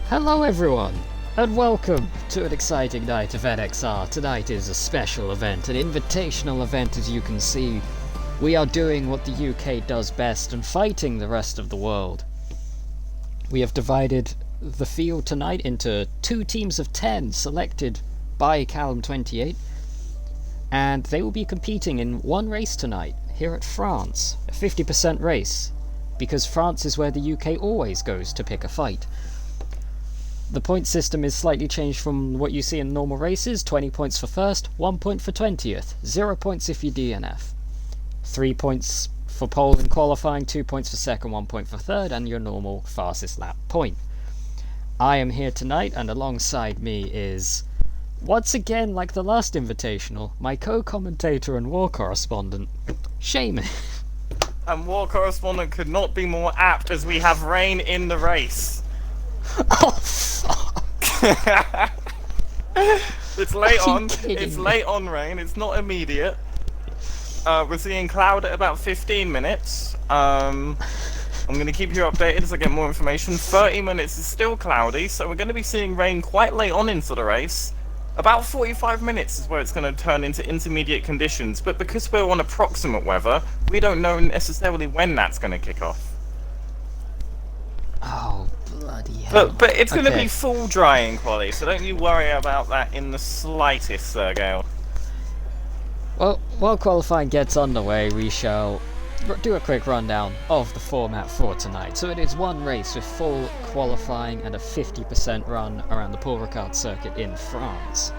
Hello everyone, and welcome to an exciting night of NXR. Tonight is a special event, an invitational event. As you can see, we are doing what the UK does best and fighting the rest of the world. We have divided the field tonight into 2 teams of 10 selected by Callum28, and they will be competing in one race tonight here at France, a 50% race, because France is where the UK always goes to pick a fight. The point system is slightly changed from what you see in normal races: 20 points for first, 1 point for 20th, 0 points if you DNF, 3 points for pole in qualifying, 2 points for second, 1 point for third, and your normal fastest lap point. I am here tonight, and alongside me is, once again like the last Invitational, my co-commentator and war correspondent, Shaman. And war correspondent could not be more apt, as we have rain in the race. Oh, fuck. It's late on. It's late on rain. It's not immediate. We're seeing cloud at about 15 minutes. I'm going to keep you updated as I get more information. 30 minutes is still cloudy, so we're going to be seeing rain quite late on into the race. About 45 minutes is where it's going to turn into intermediate conditions, but because we're on approximate weather, we don't know necessarily when that's going to kick off. Oh, bloody hell. But it's going to Okay. be full drying quality, so don't you worry about that in the slightest, Sergio. Well, while qualifying gets underway, we shall do a quick rundown of the format for tonight. So it is one race with full qualifying and a 50% run around the Paul Ricard circuit in France.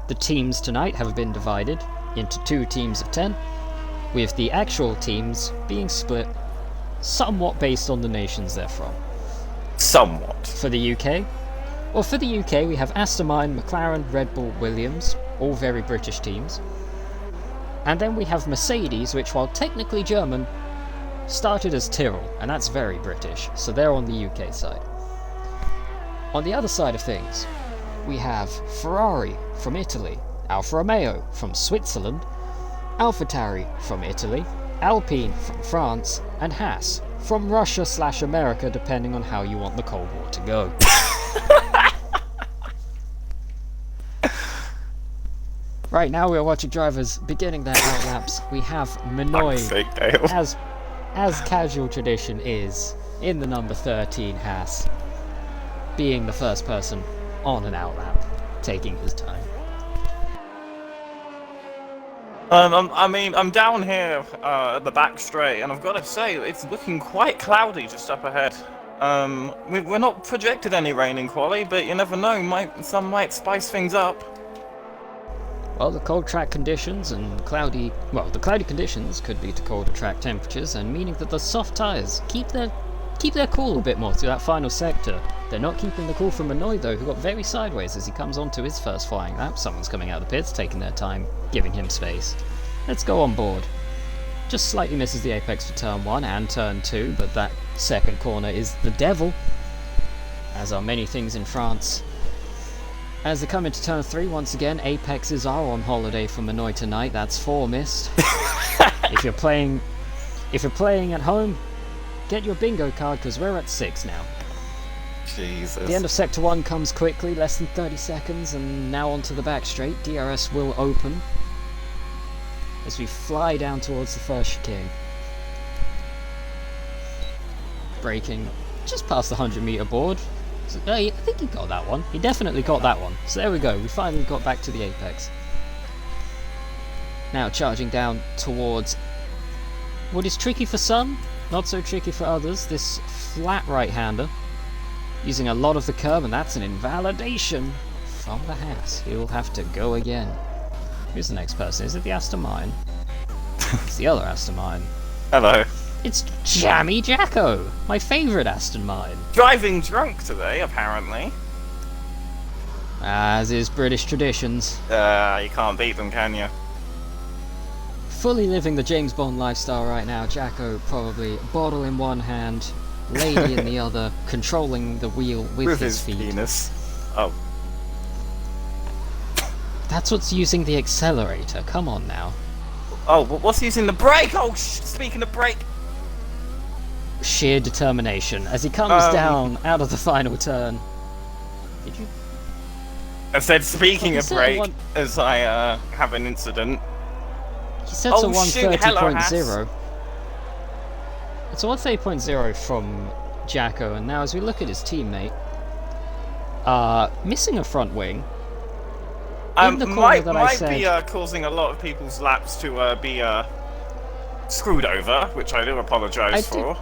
The teams tonight have been divided into 2 teams of 10, with the actual teams being split somewhat based on the nations they're from. Somewhat. For the UK? Well, for the UK we have Aston Martin, McLaren, Red Bull, Williams, all very British teams. And then we have Mercedes, which, while technically German, started as Tyrrell, and that's very British, so they're on the UK side. On the other side of things, we have Ferrari from Italy, Alfa Romeo from Switzerland, AlphaTauri from Italy, Alpine from France, and Haas from Russia/America, depending on how you want the Cold War to go. Right now we are watching drivers beginning their out laps. We have Minoy, as casual tradition is, in the number 13 Haas, being the first person on an out lap, taking his time. I'm down here at the back straight, and I've got to say, it's looking quite cloudy just up ahead. We're not projected any rain in quali, but you never know, some might spice things up. Well, the cold track conditions and the cloudy conditions could lead to colder track temperatures, and meaning that the soft tyres keep their cool a bit more through that final sector. They're not keeping the cool from Minoy though, who got very sideways as he comes onto his first flying lap. Someone's coming out of the pits, taking their time, giving him space. Let's go on board. Just slightly misses the apex for turn 1 and turn 2, but that second corner is the devil, as are many things in France. As they come into turn 3, once again, apexes are on holiday for Minoy tonight. That's 4 missed. If you're playing at home, get your bingo card, because we're at 6 now. Jesus. The end of sector 1 comes quickly, less than 30 seconds, and now onto the back straight. DRS will open as we fly down towards the first chicane. Braking just past the 100-meter board. I think he got that one. He definitely got that one. So there we go. We finally got back to the apex. Now charging down towards what is tricky for some, not so tricky for others. This flat right-hander, using a lot of the curb, and that's an invalidation from the Haas. He'll have to go again. Who's the next person? Is it the Aston Martin? It's the other Aston Martin. Hello. It's Jammy Jacko, my favourite Aston Martin. Driving drunk today, apparently. As is British traditions. You can't beat them, can you? Fully living the James Bond lifestyle right now. Jacko probably bottle in one hand, lady in the other, controlling the wheel with his feet. Penis. Oh. That's what's using the accelerator. Come on now. Oh, what's using the brake? Oh, speaking of brake. sheer determination as he comes down out of the final turn. Did you? I said, speaking Oh, of break, as I have an incident. He sets a 130.0. Hello, It's a 130.0 from Jacko, and now as we look at his teammate, missing a front wing. In the corner that I said, might be causing a lot of people's laps to be screwed over, which I do apologise for.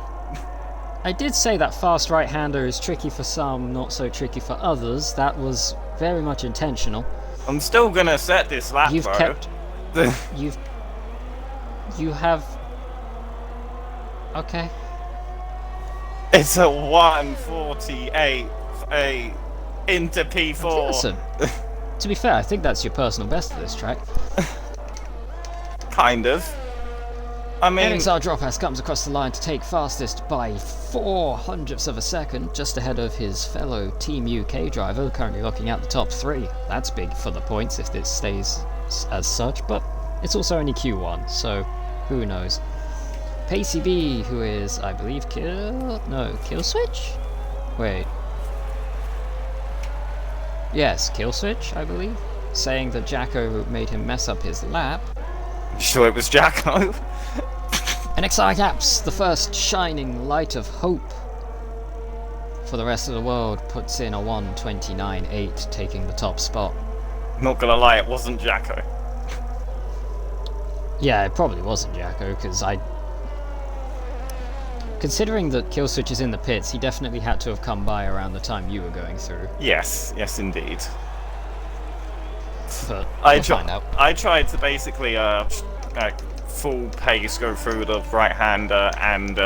I did say that fast right-hander is tricky for some, not so tricky for others. That was very much intentional. I'm still gonna set this lap, You've bro. kept... You have... Okay. It's a 148 into P4. Listen, to be fair, I think that's your personal best at this track. Kind of. I mean... NXR Dropass comes across the line to take fastest by 0.04 of a second, just ahead of his fellow Team UK driver, currently looking at the top 3. That's big for the points if this stays as such, but it's also only Q1, so who knows. Pacey B, who is, I believe, Kill Switch? Wait. Yes, Kill Switch, I believe, saying that Jacko made him mess up his lap. Sure it was Jacko? NXR Yaps, the first shining light of hope for the rest of the world, puts in a 129.8, taking the top spot. Not gonna lie, it wasn't Jacko. Yeah, it probably wasn't Jacko, because considering that Killswitch is in the pits, he definitely had to have come by around the time you were going through. Yes, yes indeed. But I tried to basically full pace go through the right-hander, and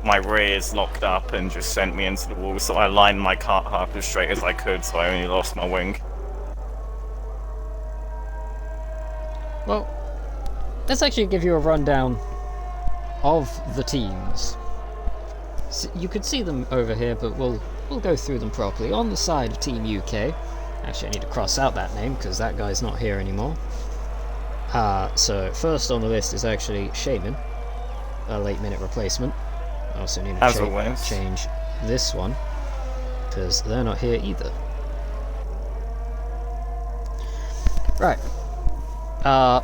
my rear's locked up and just sent me into the wall, so I lined my car up as straight as I could, so I only lost my wing. Well, let's actually give you a rundown of the teams. So you could see them over here, but we'll go through them properly. On the side of Team UK, actually I need to cross out that name because that guy's not here anymore. So first on the list is actually Shaman, a late-minute replacement. I also need to change this one because they're not here either. Right. I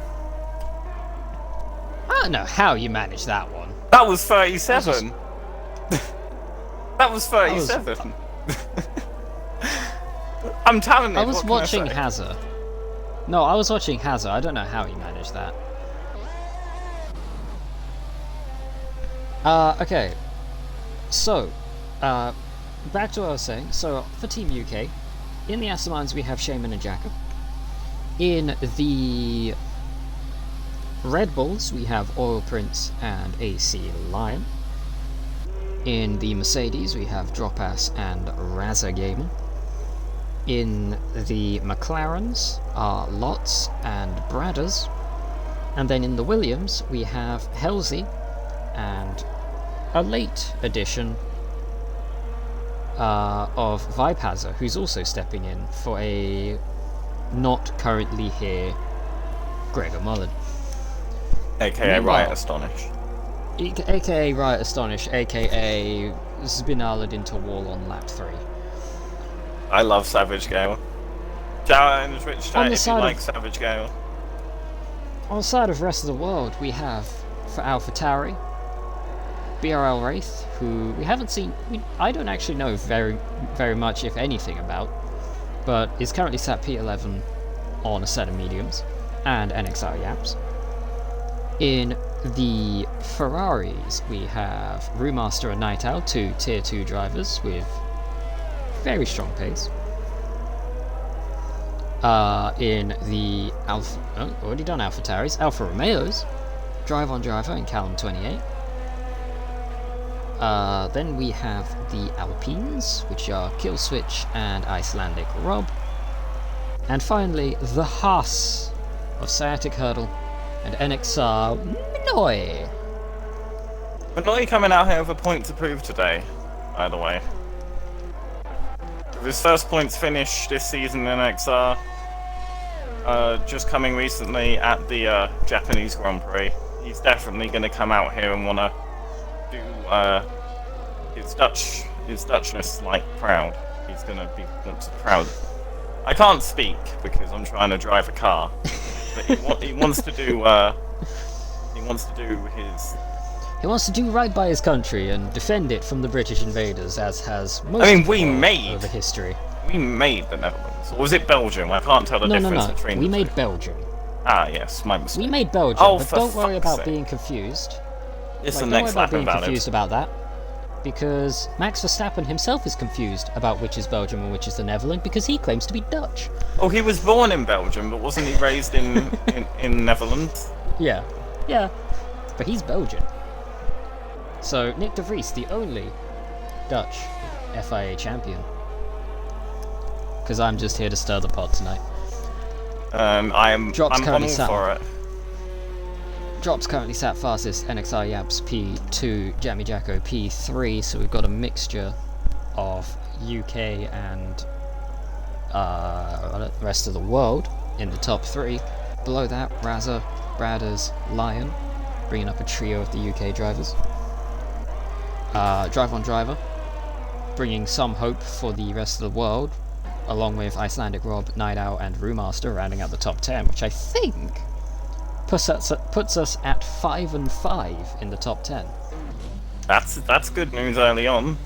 don't know how you managed that one. That was 37. That was 37. I'm talented. I was watching Hazard. No, I was watching Hazard. I don't know how he managed that. Okay. So, back to what I was saying. So, for Team UK, in the Assamines we have Shaman and Jacko. In the Red Bulls we have Oil Prince and AC Lion. In the Mercedes we have Dropass and Raza Gamer. In the McLarens are Lots and Bradders. And then in the Williams we have Halsey and a late addition of Vipazza, who's also stepping in for a not currently here Gregor Mullen. AKA Riot Astonish. AKA Riot Astonish, AKA Spinaled into wall on lap 3. I love Savage Gale. Shout out in the Twitch chat if you like Savage Gale. On the side of rest of the world, we have for AlphaTauri, BRL Wraith, who we haven't seen. I don't actually know very much, if anything, about, but is currently sat P11 on a set of mediums, and NXR Yaps. In the Ferraris, we have Brewmaster and Night Owl, two tier 2 drivers with very strong pace. In the already done AlphaTauris, Alfa Romeos, Drive on Driver and Callum 28. Then we have the Alpines, which are Killswitch and Icelandic Rob. And finally, the Haas of Sciatic Hurdle and NXR Minoy. Minoy coming out here with a point to prove today, by the way. With his first points finish this season in NXR, just coming recently at the Japanese Grand Prix. He's definitely going to come out here and want to do his Dutchness like proud. he's gonna be want to proud. I can't speak because I'm trying to drive a car, but he wants to do he wants to do his. He wants to do right by his country and defend it from the British invaders, as has most I mean, of the we world made over history. We made the Netherlands, or was it Belgium? I can't tell the difference between. We the made two. Belgium. Ah, yes, my mistake. We made Belgium, Oh, but for don't worry fuck's about sake. being confused. It's Like, the don't worry next about lap being invalid. confused about that, because Max Verstappen himself is confused about which is Belgium and which is the Netherlands, because he claims to be Dutch. Oh, he was born in Belgium, but wasn't he raised in Netherlands? Yeah, but he's Belgian. So Nick de Vries, the only Dutch FIA champion. Because I'm just here to stir the pot tonight. I'm on all for it. Drops currently sat fastest, NXR Yaps P2, Jammy Jacko P3, so we've got a mixture of UK and the rest of the world in the top 3. Below that, Razza, Bradders, Lion, bringing up a trio of the UK drivers. Drive on Driver, bringing some hope for the rest of the world, along with Icelandic Rob, Night Owl, and Brewmaster rounding out the top 10, which I think puts us at 5 and 5 in the top 10. That's good news early on,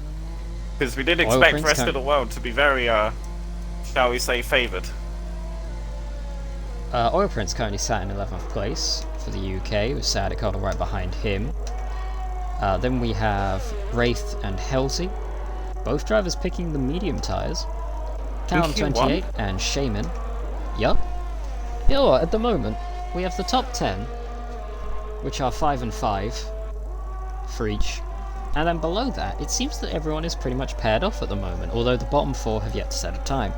because we did expect the rest of the world to be very, shall we say, favoured. Oil Prince currently sat in 11th place for the UK, with Sadikado right behind him. Then we have Wraith and Halsey, both drivers picking the medium tyres. Callum 28 and Shaman. Yup. You know what, at the moment, we have the top 10, which are 5 and 5 for each. And then below that, it seems that everyone is pretty much paired off at the moment, although the bottom 4 have yet to set a time.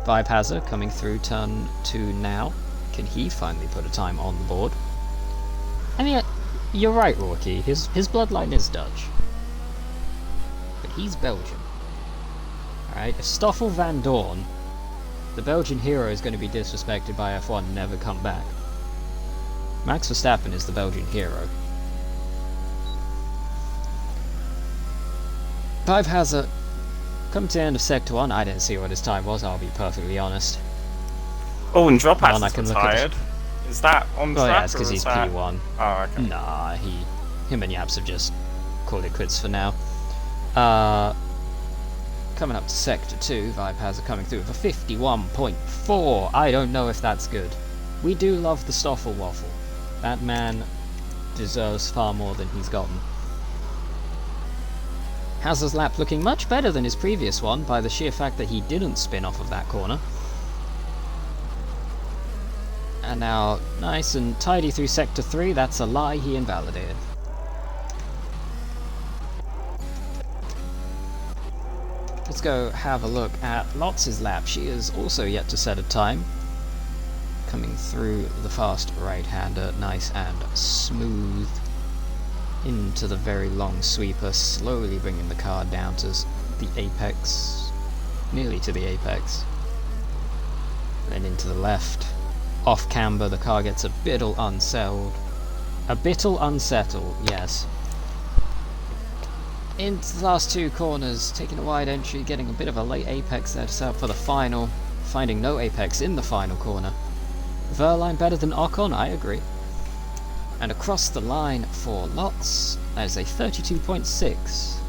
Vibe Hazard coming through turn 2 now. Can he finally put a time on the board? I mean, you're right, Rocky. His bloodline is Dutch. But he's Belgian. Alright, if Stoffel Van Dorn, the Belgian hero, is going to be disrespected by F1 and never come back, Max Verstappen is the Belgian hero. Vibe Hazard, come to the end of Sector 1, I didn't see what his time was, I'll be perfectly honest. Oh, and Drop Hat's retired. Is that on track? Oh yeah, it's because he's P1. Oh, okay. Nah, him and Yaps have just called it quits for now. Coming up to Sector 2, Vibe Hazard coming through with a 51.4. I don't know if that's good. We do love the Stoffel Waffle. That man deserves far more than he's gotten. Hazard's lap looking much better than his previous one by the sheer fact that he didn't spin off of that corner. And now, nice and tidy through Sector 3, that's a lie he invalidated. Let's go have a look at Lotz's lap. She is also yet to set a time. Coming through the fast right-hander, nice and smooth. Into the very long sweeper, slowly bringing the car down to the apex. Nearly to the apex. Then into the left. Off camber, the car gets a bittle unsettled. A bittle unsettled, yes. Into the last 2 corners, taking a wide entry, getting a bit of a late apex there to set up for the final. Finding no apex in the final corner. Verline better than Ocon, I agree. And across the line for Lotz, that is a 32.6.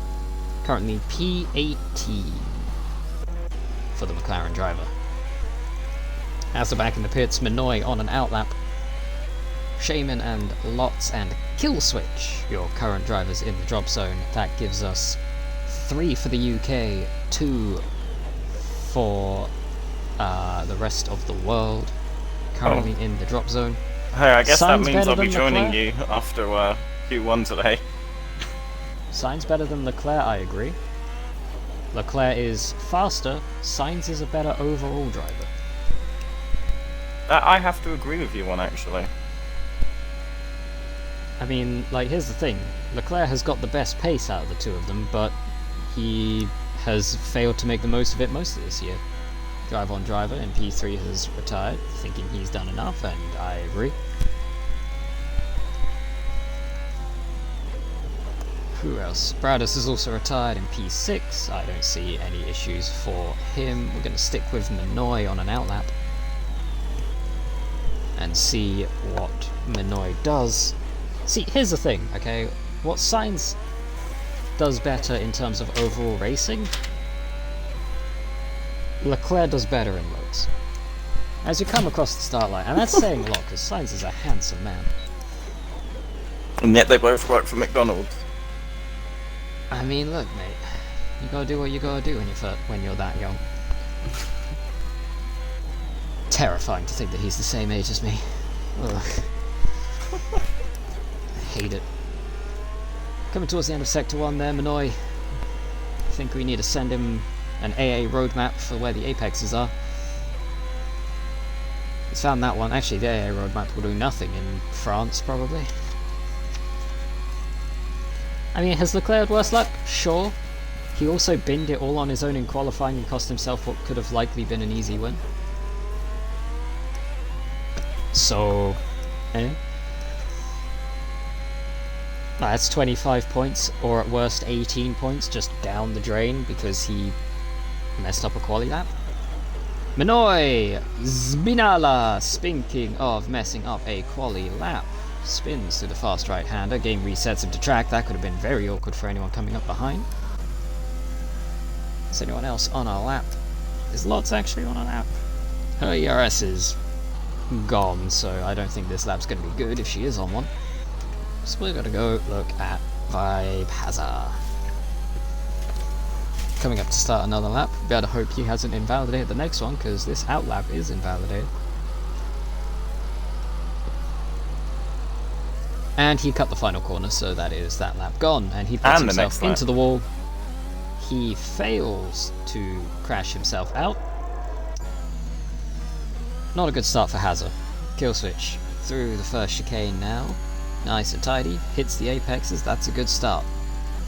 Currently P18 for the McLaren driver. As they're back in the pits, Minoy on an outlap. Shaman and Lotz and Killswitch, your current drivers in the drop zone. That gives us 3 for the UK, 2 for the rest of the world. Currently in the drop zone. Hey, I guess Sainz that means I'll be joining Leclerc? you after Q1 today. Sainz better than Leclerc, I agree. Leclerc is faster, Sainz is a better overall driver. I have to agree with you on, actually. I mean, like, here's the thing. Leclerc has got the best pace out of the 2 of them, but he has failed to make the most of it most of this year. Drive on driver in P3 has retired, thinking he's done enough, and I agree. Who else? Bradus is also retired in P6. I don't see any issues for him. We're going to stick with Minoy on an outlap and see what Minoy does. See, here's the thing, okay? What Sainz does better in terms of overall racing, Leclerc does better in loads. As you come across the start line, and that's saying a lot because Sainz is a handsome man. And yet they both work for McDonald's. I mean, look, mate, you gotta do what you gotta do when you're that young. Terrifying to think that he's the same age as me. Ugh. I hate it. Coming towards the end of Sector 1 there, Minoy. I think we need to send him an AA roadmap for where the apexes are. He's found that one. Actually, the AA roadmap will do nothing in France, probably. I mean, has Leclerc had worse luck? Sure. He also binned it all on his own in qualifying and cost himself what could have likely been an easy win. So, that's 25 points, or at worst 18 points, just down the drain because he messed up a quali lap. Minoy Zbinala, speaking of messing up a quali lap, spins to the fast right-hander, game resets him to track. That could have been very awkward for anyone coming up behind. Is anyone else on our lap? Is Lots actually on our lap? Her ERS is gone, so I don't think this lap's going to be good if she is on one. So we're going to go look at Vibe Hazard. Coming up to start another lap. Better hope he hasn't invalidated the next one, because this outlap is invalidated. And he cut the final corner, so that is that lap gone. And he puts himself into the wall. He fails to crash himself out. Not a good start for Hazard. Kill switch through the first chicane now. Nice and tidy. Hits the apexes. That's a good start.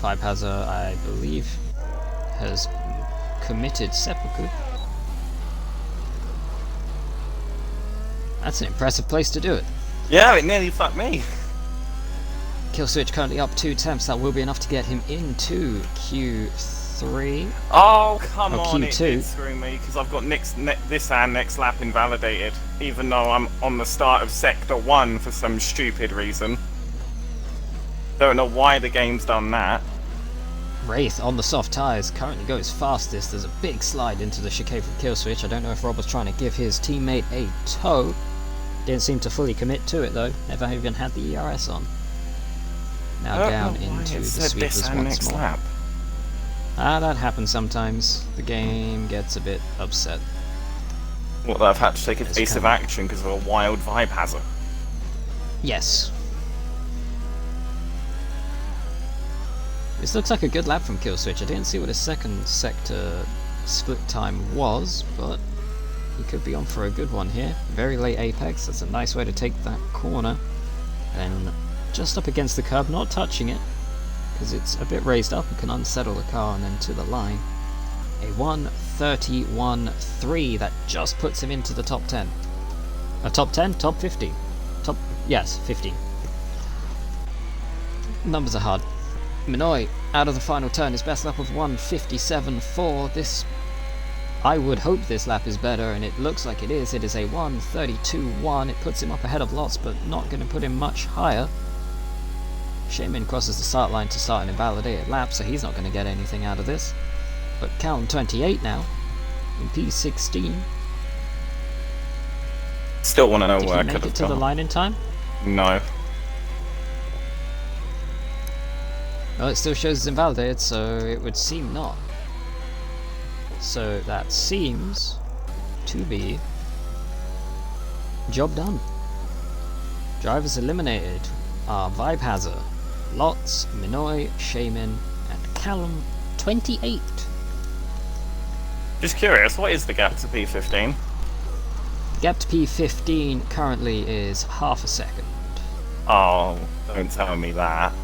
Vibe Hazard, I believe, has committed seppuku. That's an impressive place to do it. Yeah, it nearly fucked me. Kill switch currently up 2 attempts. That will be enough to get him into Q3. Oh, come on, Q2. it did screw me, because I've got this and next lap invalidated, even though I'm on the start of Sector 1 for some stupid reason. Don't know why the game's done that. Wraith on the soft tyres currently goes fastest. There's a big slide into the chicane from Kill switch. I don't know if Rob was trying to give his teammate a tow. Didn't seem to fully commit to it though. Never even had the ERS on. Now down into the sweepers once more. Lap. That happens sometimes. The game gets a bit upset. Well, I've had to take evasive action because of a wild Vibe Hazard. Yes. This looks like a good lap from Kill switch. I didn't see what his second sector split time was, but he could be on for a good one here. Very late apex. That's a nice way to take that corner. Then just up against the curb, not touching it, because it's a bit raised up. You can unsettle the car and then to the line. A 1:31.3 that just puts him into the top 10. A top 10? Top 15. Yes, 15. Numbers are hard. Minoy out of the final turn, his best lap of 1:57.4. This, I would hope this lap is better, and it looks like it is. It is a 1:32.1. It puts him up ahead of Lots, but not going to put him much higher. Shaman crosses the start line to start an invalidated lap, so he's not going to get anything out of this. But Callum 28 now, in P16. Still want to know where I Did he could make have it to the line in time? No. Well, it still shows it's invalidated, so it would seem not. So that seems to be job done. Drivers eliminated are Vibe Hazard, Lots, Minoy, Shaman, and Callum 28. Just curious, what is the gap to P15? The gap to P15 currently is half a second. Oh, don't tell me that.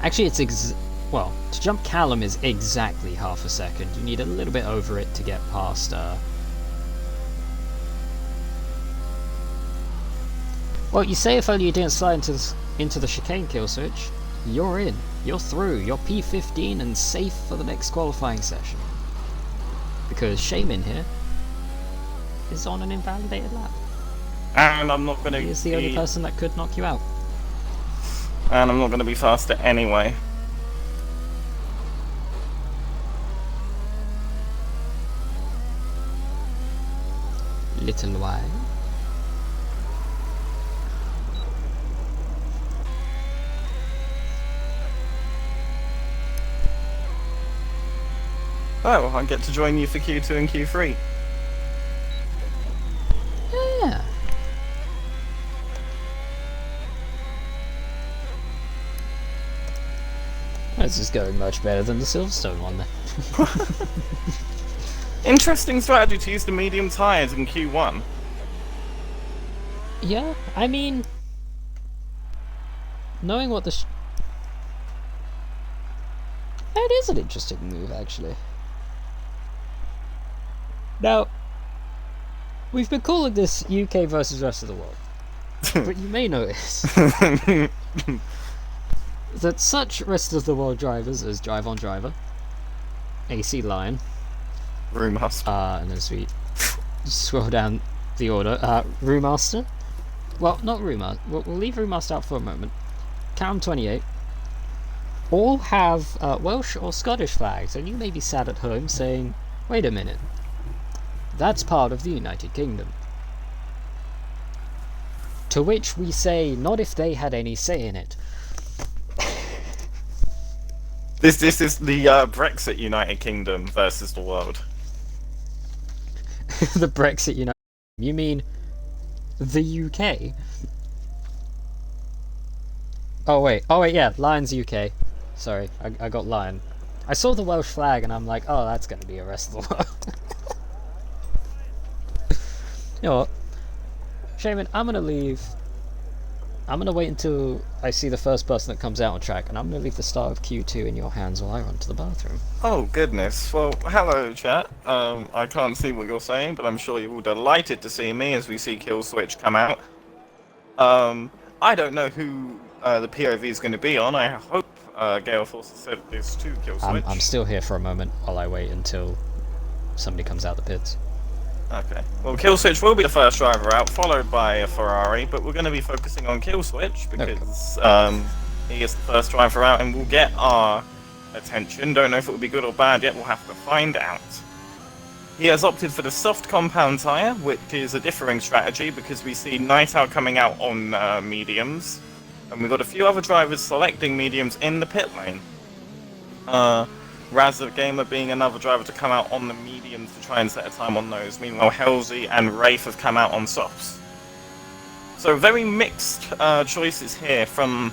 Actually, it's well, to jump Callum is exactly half a second. You need a little bit over it to get past. Well, you say if only you didn't slide into into the chicane kill switch, you're in. You're through. You're P15 and safe for the next qualifying session. Because Shaman here is on an invalidated lap. And I'm not going to. He is the only person that could knock you out. And I'm not going to be faster anyway. Little while. Oh, I get to join you for Q2 and Q3. Yeah. This is going much better than the Silverstone one then. Interesting strategy to use the medium tyres in Q1. Yeah, I mean, knowing what the that is an interesting move, actually. Now, we've been calling this UK versus rest of the world, but you may notice that such rest of the world drivers as Drive on Driver, AC Lion, Brewmaster, and as we scroll down the order, Brewmaster. Well, not Rumaster. We'll leave Rumaster out for a moment. Cam28. All have Welsh or Scottish flags, and you may be sat at home saying, wait a minute, that's part of the United Kingdom. To which we say, not if they had any say in it. This is the Brexit United Kingdom versus the world. The Brexit United Kingdom. You mean the UK? Oh wait, yeah, Lion's UK. Sorry, I got Lion. I saw the Welsh flag and I'm like, oh, that's going to be a rest of the world. You know what? Shaman, I'm going to leave. I'm going to wait until I see the first person that comes out on track, and I'm going to leave the start of Q2 in your hands while I run to the bathroom. Oh, goodness. Well, hello, chat. I can't see what you're saying, but I'm sure you're all delighted to see me as we see Kill Switch come out. I don't know who the POV is going to be on. I hope Gale Force has said this to Kill Switch. I'm still here for a moment while I wait until somebody comes out the pits. Okay. Well, Kill Switch will be the first driver out, followed by a Ferrari, but we're going to be focusing on Kill Switch because he is the first driver out and will get our attention. Don't know if it will be good or bad yet, we'll have to find out. He has opted for the soft compound tyre, which is a differing strategy because we see Night Owl coming out on mediums, and we've got a few other drivers selecting mediums in the pit lane. Razza Gamer being another driver to come out on the mediums to try and set a time on those. Meanwhile, Halsey and Rafe have come out on softs. So very mixed choices here from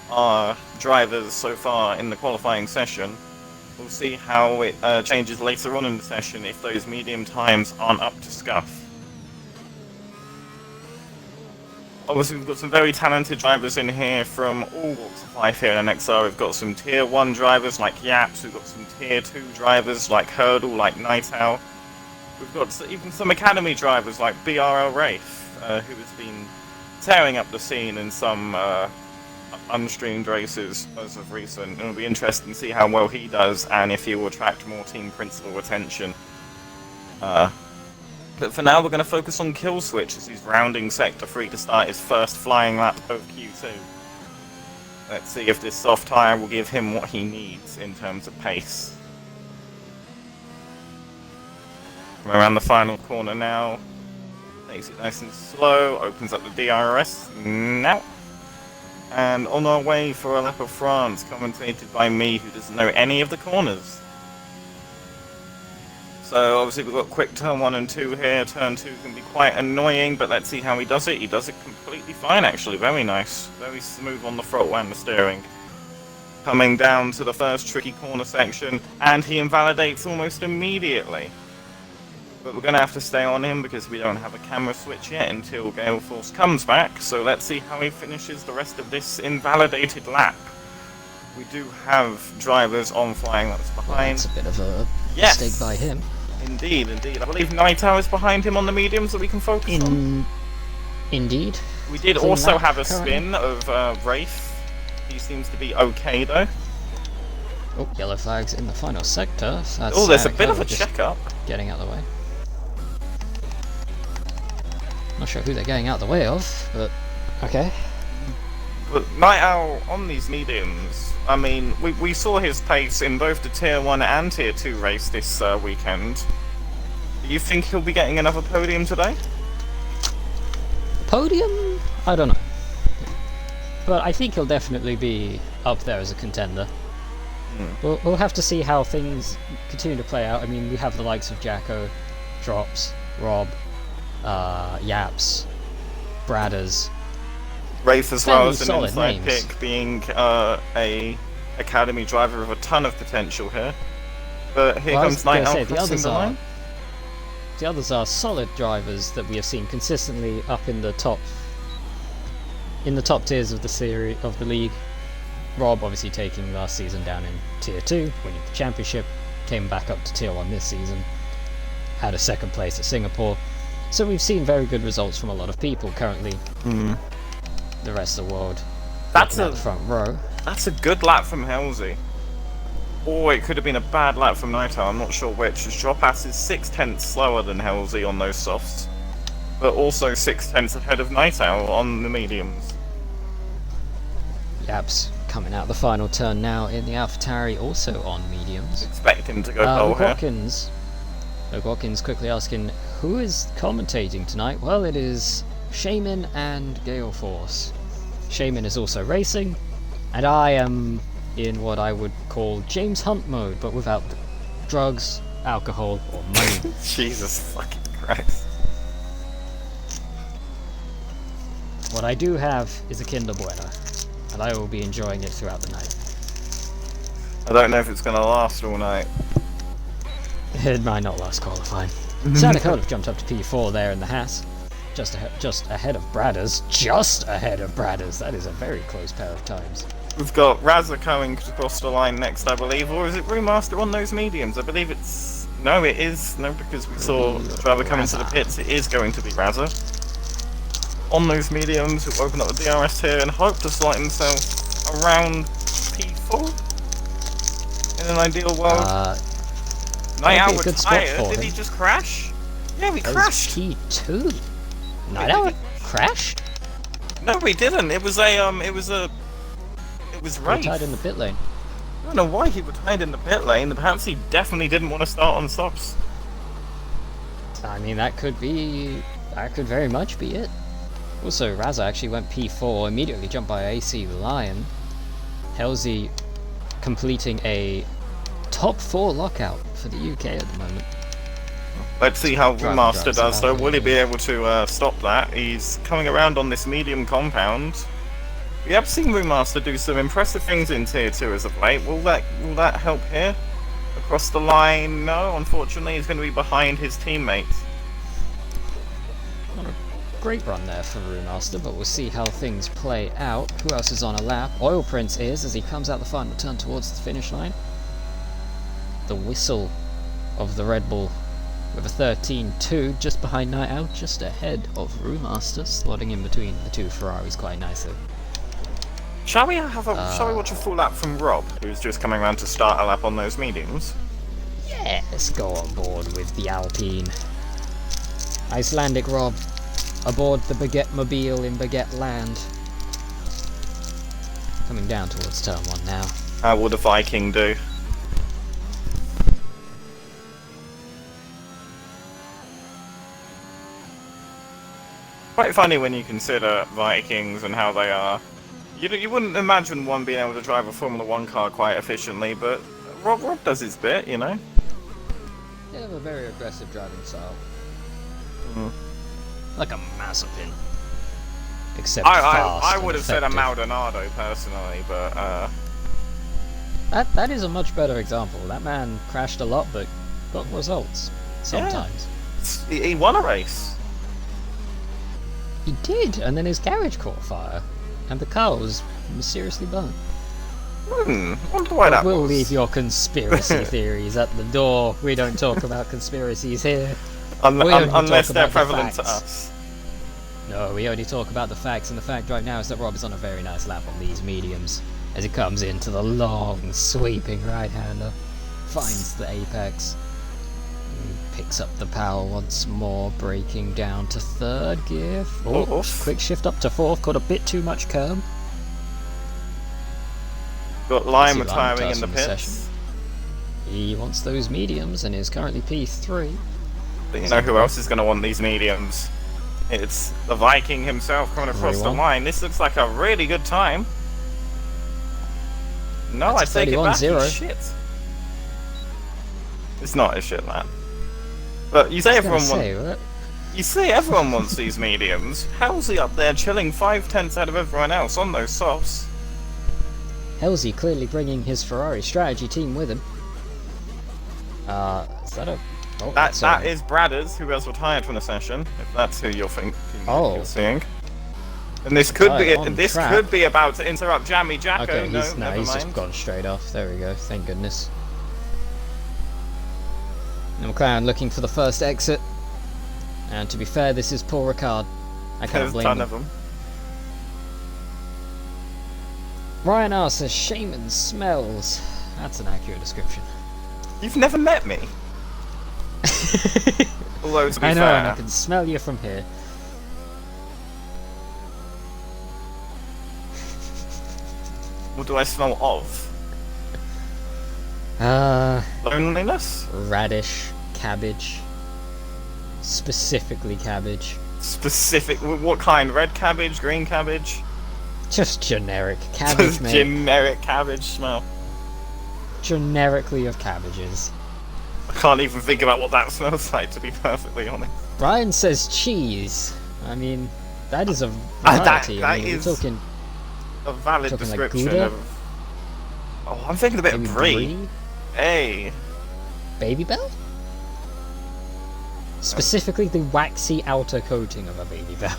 our drivers so far in the qualifying session. We'll see how it changes later on in the session if those medium times aren't up to scuff. Obviously, we've got some very talented drivers in here from all walks of life here in NXR. We've got some Tier 1 drivers like Yaps, we've got some Tier 2 drivers like Hurdle, like Night Owl. We've got even some Academy drivers like BRL Rafe, who has been tearing up the scene in some unstreamed races as of recent. It'll be interesting to see how well he does and if he will attract more team principal attention. But for now, we're going to focus on Kill Switch as he's rounding Sector 3 to start his first flying lap of Q2. Let's see if this soft tyre will give him what he needs in terms of pace. We're around the final corner now. Takes it nice and slow, opens up the DRS now. And on our way for a lap of France, commentated by me, who doesn't know any of the corners. So obviously we've got quick turn 1 and 2 here. Turn 2 can be quite annoying, but let's see how he does it. He does it completely fine, actually. Very nice. Very smooth on the throttle and the steering. Coming down to the first tricky corner section, and he invalidates almost immediately. But we're going to have to stay on him because we don't have a camera switch yet until Gale Force comes back. So let's see how he finishes the rest of this invalidated lap. We do have drivers on flying laps behind. Well, that's a bit of a mistake by him. Indeed, indeed. I believe Night Owl is behind him on the mediums that we can focus on. Indeed. We did Clean also lap have a currently. spin of Wraith. He seems to be okay though. Oh, yellow flags in the final sector. So that's Oh, there's a Sarah bit of a just checkup. getting out of the way. Not sure who they're getting out of the way of, but okay. But Night Owl on these mediums, I mean, we saw his pace in both the Tier 1 and Tier 2 race this weekend. Do you think he'll be getting another podium today? Podium? I don't know. But I think he'll definitely be up there as a contender. We'll have to see how things continue to play out. I mean, we have the likes of Jacko, Drops, Rob, Yaps, Bradders. Wraith as well Fairly as an solid inside names. pick, being a academy driver with a ton of potential here. But here Well, I was comes Night gonna Owl say, the crossing others the line. The others are solid drivers that we have seen consistently up in the top tiers of the series of the league. Rob obviously taking last season down in Tier 2, winning the championship, came back up to Tier 1 this season, had a second place at Singapore. So we've seen very good results from a lot of people currently. The rest of the world That's looking at the front row. That's a good lap from Halsey. Or it could have been a bad lap from Night Owl, I'm not sure which. His drop pass is 6/10 slower than Halsey on those softs, but also 6/10 ahead of Night Owl on the mediums. Yaps coming out the final turn now in the AlphaTauri, also on mediums. Expect him to go pole Luke here. Watkins quickly asking, who is commentating tonight? Well, it is Shaman and Gale Force. Shaman is also racing, and I am in what I would call James Hunt mode, but without drugs, alcohol, or money. Jesus fucking Christ. What I do have is a Kinder Bueno, and I will be enjoying it throughout the night. I don't know if it's gonna last all night. It might not last qualifying. Santa Cold have jumped up to P4 there in the Haas. Just ahead of Bradders. Just ahead of Bradders. That is a very close pair of times. We've got Razza coming across the line next, I believe, or is it Brewmaster on those mediums? I believe it's... No, it is. No, because we saw the driver come into the pits. It is going to be Razza. On those mediums, who open up the DRS here and hope to slot himself around P4? In an ideal world. Night Owl be a good spot retired. for Did him. he just crash? Yeah, we That crashed. was P2. Night Owl crashed? No, we didn't. It was Wraith. Retired in the pit lane. I don't know why he retired in the pit lane. Perhaps he definitely didn't want to start on softs. I mean, that could very much be it. Also, Raza actually went P4, immediately jumped by AC Lion. Halsey completing a top 4 lockout for the UK at the moment. Let's see how Driver Master drives does, though. about, Will he yeah. be able to stop that? He's coming around on this medium compound. We have seen Master do some impressive things in Tier 2 as of late. Will that help here? Across the line? No, unfortunately, he's going to be behind his teammates. Not a great run there for Brewmaster, but we'll see how things play out. Who else is on a lap? Oil Prince is, as he comes out the final turn towards the finish line. The whistle of the Red Bull with a 13.2 just behind Night Owl, just ahead of Brewmaster, slotting in between the two Ferraris quite nicely. Shall we watch a full lap from Rob, who's just coming around to start a lap on those mediums? Yeah, let's go on board with the Alpine. Icelandic Rob, aboard the Baguette Mobile in Baguette Land. Coming down towards turn 1 now. How will the Viking do? Quite funny when you consider Vikings and how they are. You wouldn't imagine one being able to drive a Formula 1 car quite efficiently, but Rob does his bit, you know? They have a very aggressive driving style. Mm. Like a Mazepin. Except fast I and would have said a effective. Maldonado personally, but That is a much better example. That man crashed a lot, but got results. Sometimes. he won a race. He did, and then his garage caught fire. And the car was mysteriously burnt. Wonder why that We'll was. leave your conspiracy theories at the door. We don't talk about conspiracies here. We only Unless talk they're about the prevalent to facts. us. No, we only talk about the facts, and the fact right now is that Rob is on a very nice lap on these mediums as he comes into the long, sweeping right-hander, finds the apex, and picks up the power once more, braking down to third gear. Oh, quick shift up to fourth, got a bit too much curb. Got Lime retiring in the pits. He wants those mediums and is currently P3. But you know who else is going to want these mediums? It's the Viking himself coming across the line. This looks like a really good time. No, I take it back. Shit. It's not a shit lap. But you say everyone wants these mediums. How's he up there chilling 5/10 out of everyone else on those softs? Halsey clearly bringing his Ferrari strategy team with him. Is that a... Oh, that is Bradders, who has retired from the session, if that's who you're thinking you're seeing. And this could be about to interrupt Jammy Jacko. Okay, he's just gone straight off. There we go, thank goodness. And McLaren looking for the first exit. And to be fair, this is Paul Ricard. I can't blame him. There's a ton of them. Ryan R says Shaman smells. That's an accurate description. You've never met me. Although to be I know, fair, and I can smell you from here. What do I smell of? Loneliness? Radish, cabbage. Specifically cabbage. What kind? Red cabbage? Green cabbage? Just generic cabbage, mate. Generic cabbage smell. Generically of cabbages. I can't even think about what that smells like, to be perfectly honest. Ryan says cheese. I mean, that is a variety. That is we're talking a valid description like of... Oh, I'm thinking a bit of brie. Hey. Baby Bell? Specifically the waxy outer coating of a Baby Bell.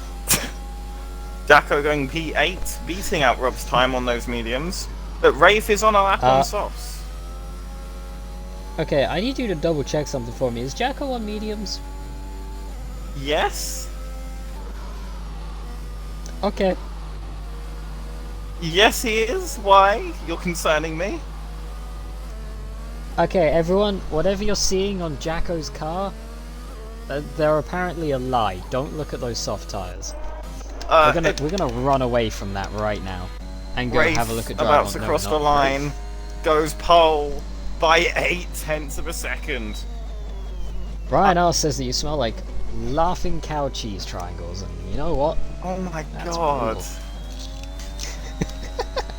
Jacko going P8, beating out Rob's time on those mediums. But Rafe is on a lap on softs. Okay, I need you to double check something for me. Is Jacko on mediums? Yes. Okay. Yes, he is. Why? You're concerning me? Okay, everyone, whatever you're seeing on Jacko's car, they're apparently a lie. Don't look at those soft tires. We're gonna run away from that right now and go have a look at about to cross the line, goes pole by 0.8 of a second. Ryan R says that you smell like laughing cow cheese triangles, and you know what? Oh my god.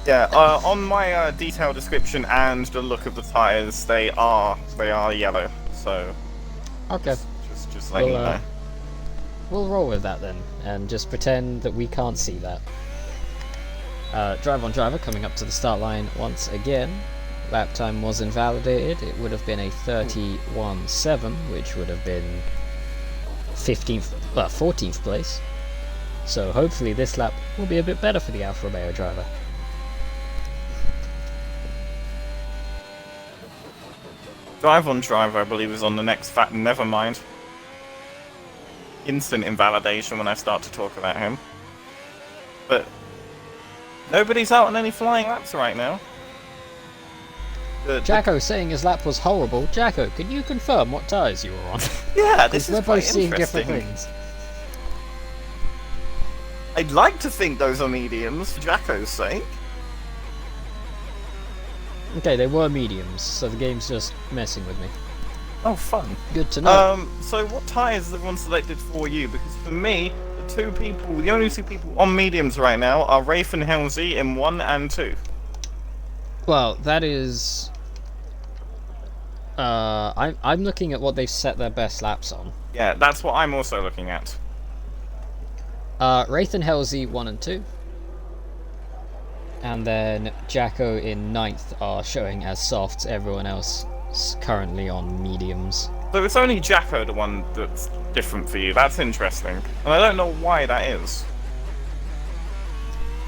Yeah, on my detailed description and the look of the tires, they are yellow. So okay, just letting you know. We'll roll with that then, and just pretend that we can't see that. Drive on driver coming up to the start line once again. Lap time was invalidated. It would have been a 31.7, which would have been 14th place. So hopefully this lap will be a bit better for the Alfa Romeo driver. Drive on driver, I believe, is on the next never mind. Instant invalidation when I start to talk about him. But nobody's out on any flying laps right now. Jacko saying his lap was horrible. Jacko, can you confirm what tyres you were on? Yeah, this is we're quite both seeing different things. I'd like to think those are mediums, for Jacko's sake. Okay, they were mediums, so the game's just messing with me. Oh, fun. Good to know. So what tyres is everyone selected for you? Because for me, the only two people on mediums right now are Rafe and Halsey in 1 and 2. Well, that is... I'm looking at what they've set their best laps on. Yeah, that's what I'm also looking at. Wraith and Halsey 1 and 2. And then Jacko in 9th are showing as softs, everyone else is currently on mediums. So it's only Jacko the one that's different for you, that's interesting. And I don't know why that is.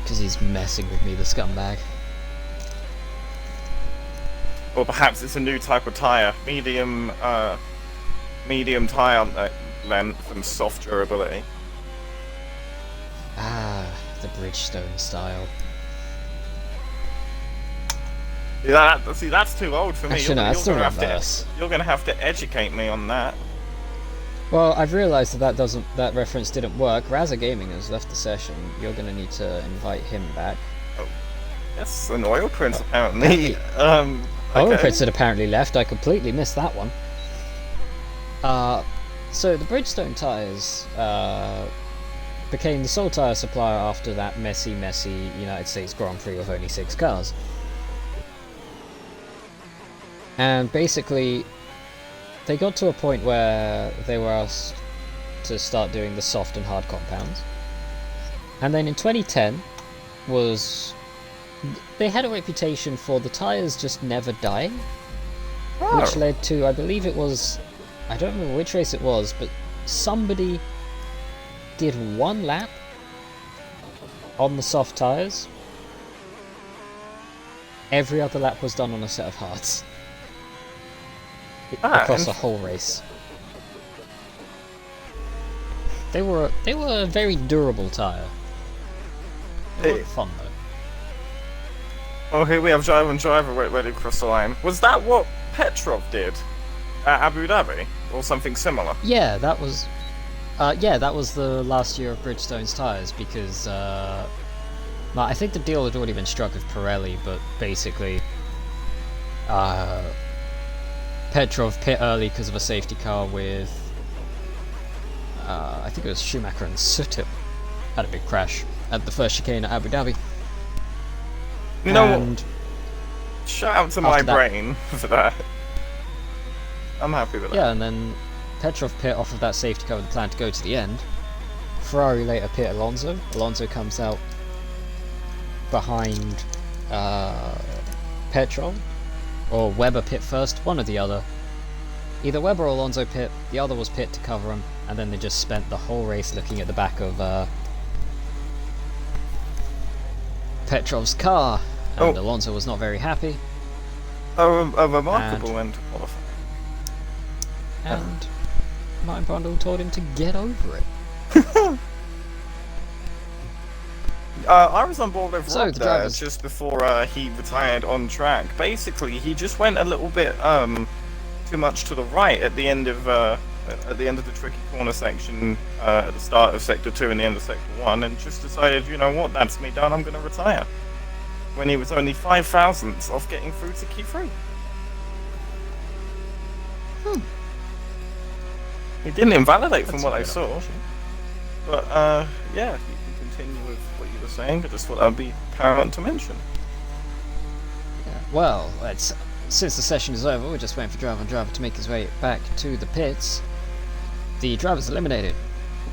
Because he's messing with me, the scumbag. Or perhaps it's a new type of tyre. Medium tyre length and soft durability. the Bridgestone style. See, that's too old for me. Actually, no, that's the reverse. You're gonna have to educate me on that. Well, I've realised that reference didn't work. Razza Gaming has left the session. You're going to need to invite him back. Oh, yes, an Oil Prince apparently. Okay. Oil Prince had apparently left. I completely missed that one. So the Bridgestone tyres became the sole tyre supplier after that messy United States Grand Prix with only 6 cars. And basically, they got to a point where they were asked to start doing the soft and hard compounds. And then in 2010 they had a reputation for the tyres just never dying, which led to, I believe it was, I don't remember which race it was, but somebody did 1 lap on the soft tyres. Every other lap was done on a set of hards. Across a whole race. They were a very durable tyre. They were fun though. Oh, here we have driver ready to cross the line. Was that what Petrov did at Abu Dhabi, or something similar? Yeah, that was. That was the last year of Bridgestone's tyres because. I think the deal had already been struck with Pirelli, but basically. Petrov pit early because of a safety car with, I think it was Schumacher and Sutil, had a big crash at the first chicane at Abu Dhabi. You know what? Shout out to my brain for that. I'm happy with that. Yeah, and then Petrov pit off of that safety car with the plan to go to the end. Ferrari later pit Alonso. Alonso comes out behind Petrov. Or Webber pit first, one or the other. Either Webber or Alonso pit, the other was pit to cover him, and then they just spent the whole race looking at the back of Petrov's car, and Alonso was not very happy. A remarkable end to qualifying. And Martin Brundle told him to get over it. I was on board with Rob there just before he retired on track. Basically, he just went a little bit too much to the right at the end of the tricky corner section at the start of Sector 2 and the end of Sector 1, and just decided, you know what, that's me done, I'm going to retire. When he was only 5 thousandths off getting through to Q3. He didn't invalidate from what I saw. But, yeah, you can continue with what you were saying. I just thought that would be paramount to mention. Yeah, well, since the session is over, we're just waiting for driver to make his way back to the pits. The drivers eliminated.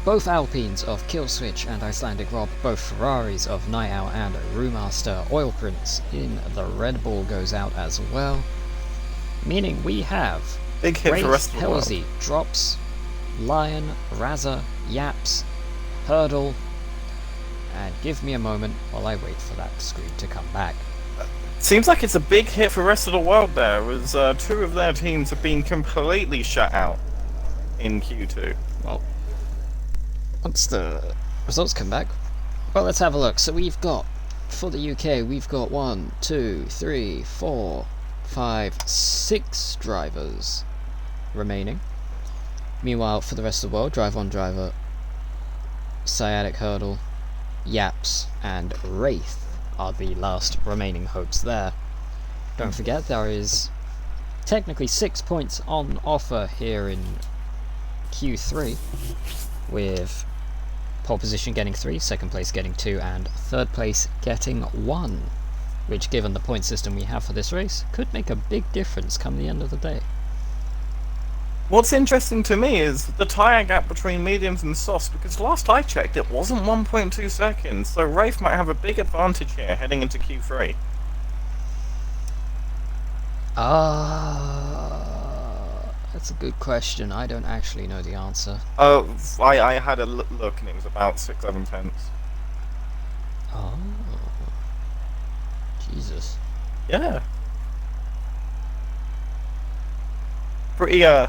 Both Alpines of Killswitch and Icelandic Rob, both Ferraris of Night Owl and Brewmaster. Oil Prince in the Red Bull goes out as well. Meaning we have big hit Race, for the rest of the world. Halsey, Drops, Lion, Razza, Yaps, Hurdle, and give me a moment while I wait for that screen to come back. Seems like it's a big hit for the rest of the world there, as 2 of their teams have been completely shut out in Q2. Well, once the results come back, well, let's have a look. So we've got, for the UK, we've got 1, 2, 3, 4, 5, 6 drivers remaining. Meanwhile, for the rest of the world, Drive On Driver, Sciatic Hurdle, Yaps, and Wraith are the last remaining hopes there. Don't forget, there is technically 6 points on offer here in Q3, with pole position getting 3, second place getting 2, and third place getting 1, which, given the point system we have for this race, could make a big difference come the end of the day. What's interesting to me is the tyre gap between mediums and softs, because last I checked it wasn't 1.2 seconds, so Wraith might have a big advantage here heading into Q3. That's a good question. I don't actually know the answer. I had a look and it was about 6-7 tenths. Oh. Jesus. Yeah. Pretty a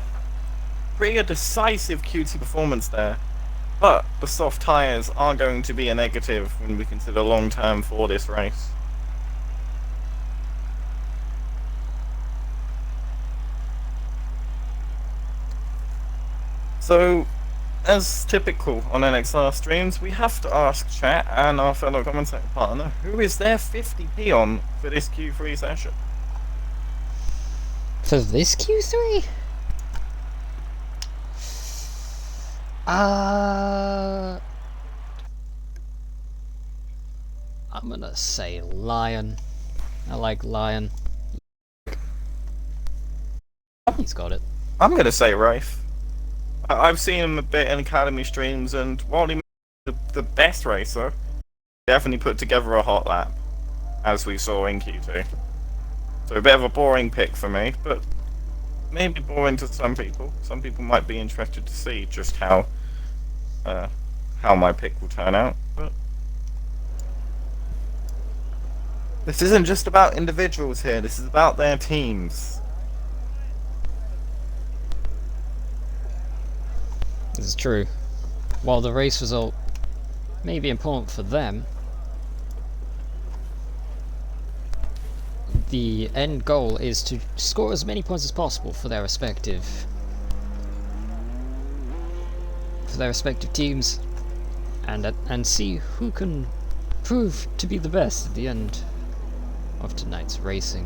decisive QT performance there. But the soft tyres are going to be a negative when we consider long term for this race. So, as typical on NXR streams, we have to ask chat and our fellow commentator partner, who is their 50p on for this Q3 session? For this Q3? I'm gonna say Lion. I like Lion. He's got it. I'm gonna say Rafe. I've seen him a bit in Academy streams, and while he may be the best racer, he definitely put together a hot lap, as we saw in Q2. So a bit of a boring pick for me, but maybe boring to some people. Some people might be interested to see just how my pick will turn out. But this isn't just about individuals here. This is about their teams. This is true. While the race result may be important for them, the end goal is to score as many points as possible for their respective teams, and see who can prove to be the best at the end of tonight's racing.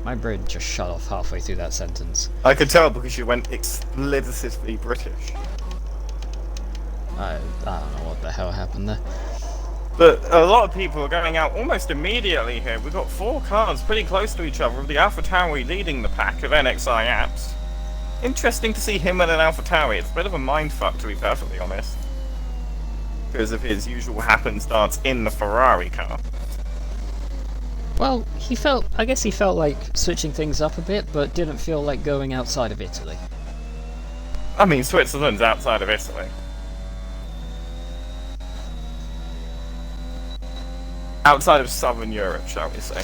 My brain just shut off halfway through that sentence. I could tell because you went explicitly British. I don't know what the hell happened there. But a lot of people are going out almost immediately here. We've got 4 cars pretty close to each other, with the AlphaTauri leading the pack of NXR apps. Interesting to see him in an AlphaTauri. It's a bit of a mindfuck, to be perfectly honest, because of his usual happenstance in the Ferrari car. Well, I guess he felt like switching things up a bit, but didn't feel like going outside of Italy. I mean, Switzerland's outside of Italy. Outside of Southern Europe, shall we say.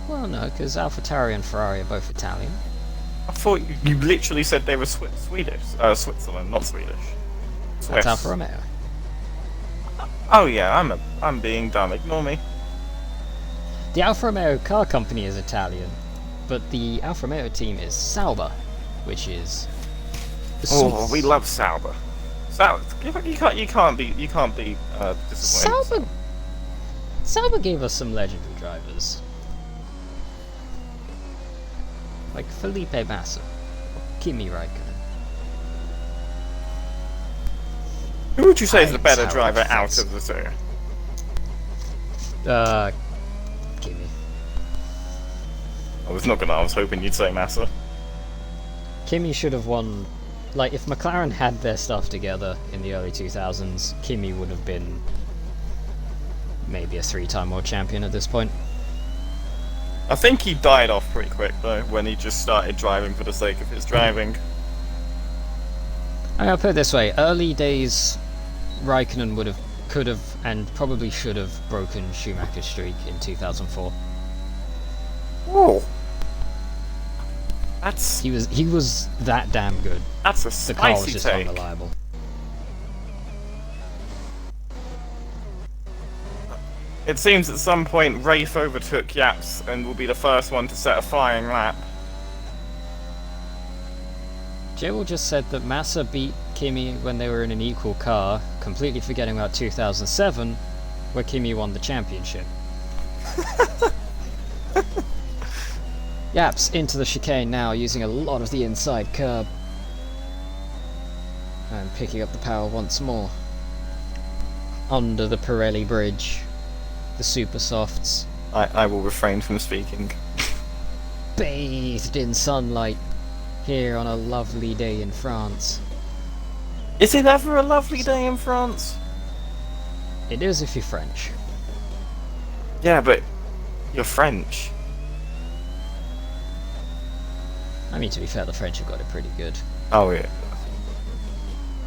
Well, no, because AlphaTauri and Ferrari are both Italian. I thought you literally said they were Swedish. Switzerland, not Swedish. Swiss. That's Alfa Romeo. Oh yeah, I'm being dumb. Ignore me. The Alfa Romeo car company is Italian, but the Alfa Romeo team is Sauber, which is Oh, we love Sauber. You can't be disappointed. Sauber gave us some legendary drivers, like Felipe Massa, Kimi Raikkonen. Who would you say is the better Sauber driver fans. out of the two? Kimi. I was hoping you'd say Massa. Kimi should have won. Like, if McLaren had their stuff together in the early 2000s, Kimi would have been maybe a 3-time world champion at this point. I think he died off pretty quick though when he just started driving for the sake of his driving. I'll put it this way: early days, Raikkonen could have, and probably should have broken Schumacher's streak in 2004. Whoa. He was that damn good. That's a The car was spicy just take. unreliable. It seems at some point Rafe overtook Yaps and will be the first one to set a flying lap. Joel just said that Massa beat Kimi when they were in an equal car, completely forgetting about 2007, where Kimi won the championship. Yaps into the chicane now, using a lot of the inside curb. And picking up the power once more. Under the Pirelli bridge. The super softs. I will refrain from speaking. Bathed in sunlight. Here on a lovely day in France. Is it ever a lovely day in France? It is if you're French. Yeah, but you're French. I mean, to be fair, the French have got it pretty good. Oh yeah.